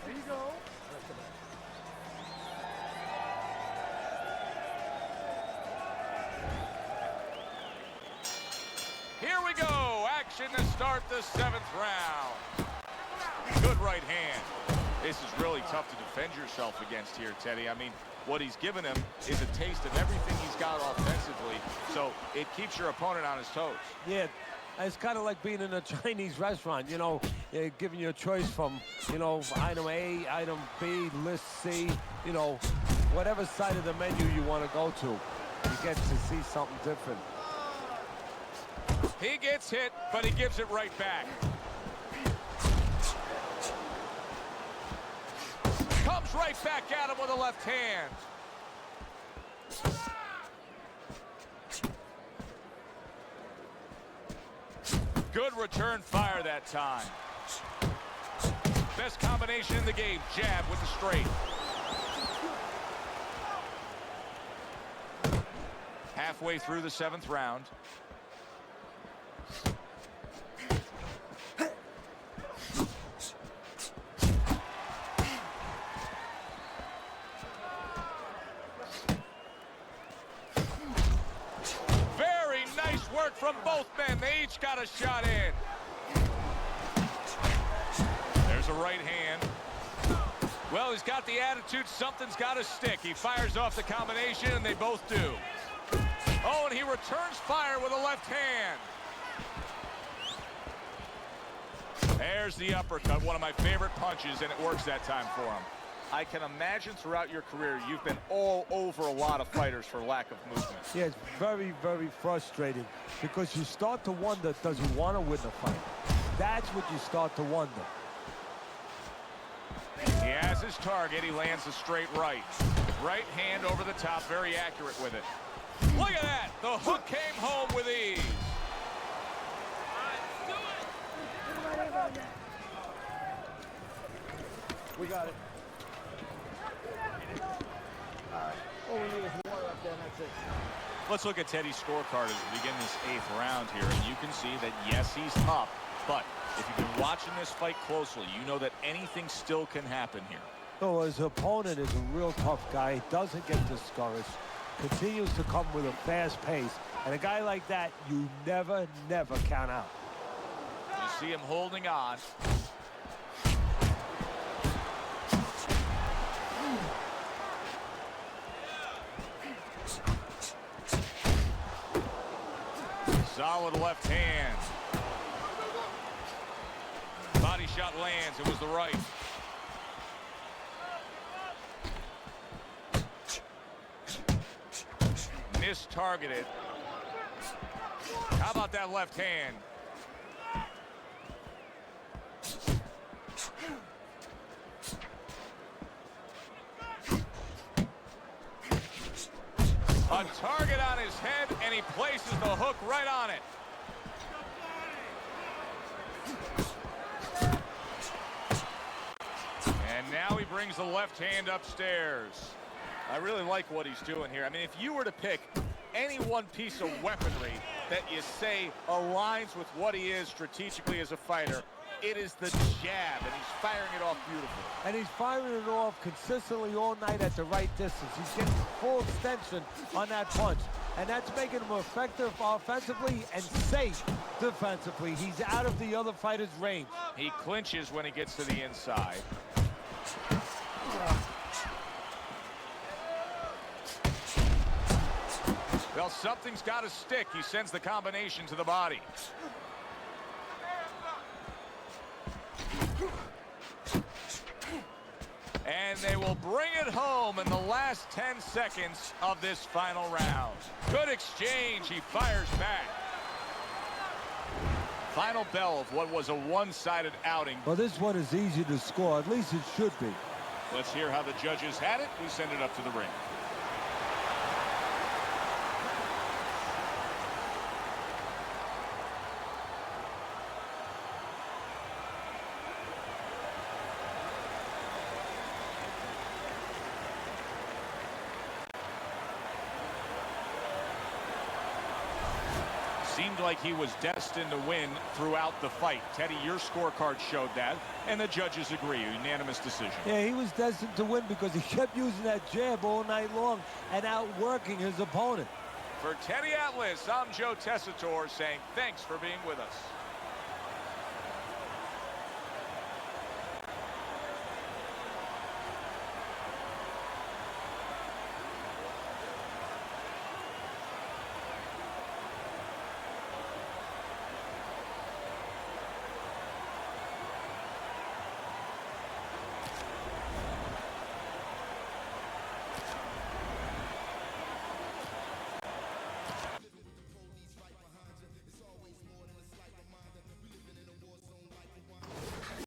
There you go. Here we go. Action to start the 7th round. Good right hand. This is really tough to defend yourself against here, Teddy. I mean, what he's given him is a taste of everything he's got offensively, so it keeps your opponent on his toes. Yeah, it's kind of like being in a Chinese restaurant, you know, giving you a choice from, you know, item A, item B, list C, you know, whatever side of the menu you want to go to. You get to see something different. He gets hit, but he gives it right back. Comes right back at him with a left hand. Good return fire that time. Best combination in the game, jab with the straight. Halfway through the 7th round. From both men, they each got a shot in. There's a right hand. Well, he's got the attitude, something's got to stick. He fires off the combination, and they both do. Oh, and he returns fire with a left hand. There's the uppercut, one of my favorite punches, and it works that time for him. I can imagine throughout your career, you've been all over a lot of fighters for lack of movement. Yeah, it's very, very frustrating because you start to wonder, does he want to win the fight? That's what you start to wonder. He has his target. He lands a straight right. Right hand over the top, very accurate with it. Look at that. The hook came home with ease. We got it. All we need is water up there, and that's it. Let's look at Teddy's scorecard as we begin this 8th round here, and you can see that, yes, he's up, but if you've been watching this fight closely, you know that anything still can happen here. So his opponent is a real tough guy, doesn't get discouraged, continues to come with a fast pace, and a guy like that, you never, never count out. You see him holding on. Solid left hand. Body shot lands. It was the right. Mistargeted. How about that left hand? A target on his head, and he places the hook right on it. And now he brings the left hand upstairs. I really like what he's doing here. I mean, if you were to pick any one piece of weaponry that you say aligns with what he is strategically as a fighter, it is the jab, and he's firing it off beautifully. And he's firing it off consistently all night at the right distance. He's getting full extension on that punch. and that's making him effective offensively and safe defensively. He's out of the other fighter's range. He clinches when he gets to the inside. Well, something's got to stick. He sends the combination to the body. And they will bring it home in the last 10 seconds of this final round. Good exchange. He fires back. Final bell of what was a one-sided outing. Well, this one is easy to score. At least it should be. Let's hear how the judges had it. We send it up to the ring. Seemed like he was destined to win throughout the fight. Teddy, your scorecard showed that, and the judges agree. A unanimous decision. Yeah, he was destined to win because he kept using that jab all night long and outworking his opponent. For Teddy Atlas, I'm Joe Tessitore saying thanks for being with us.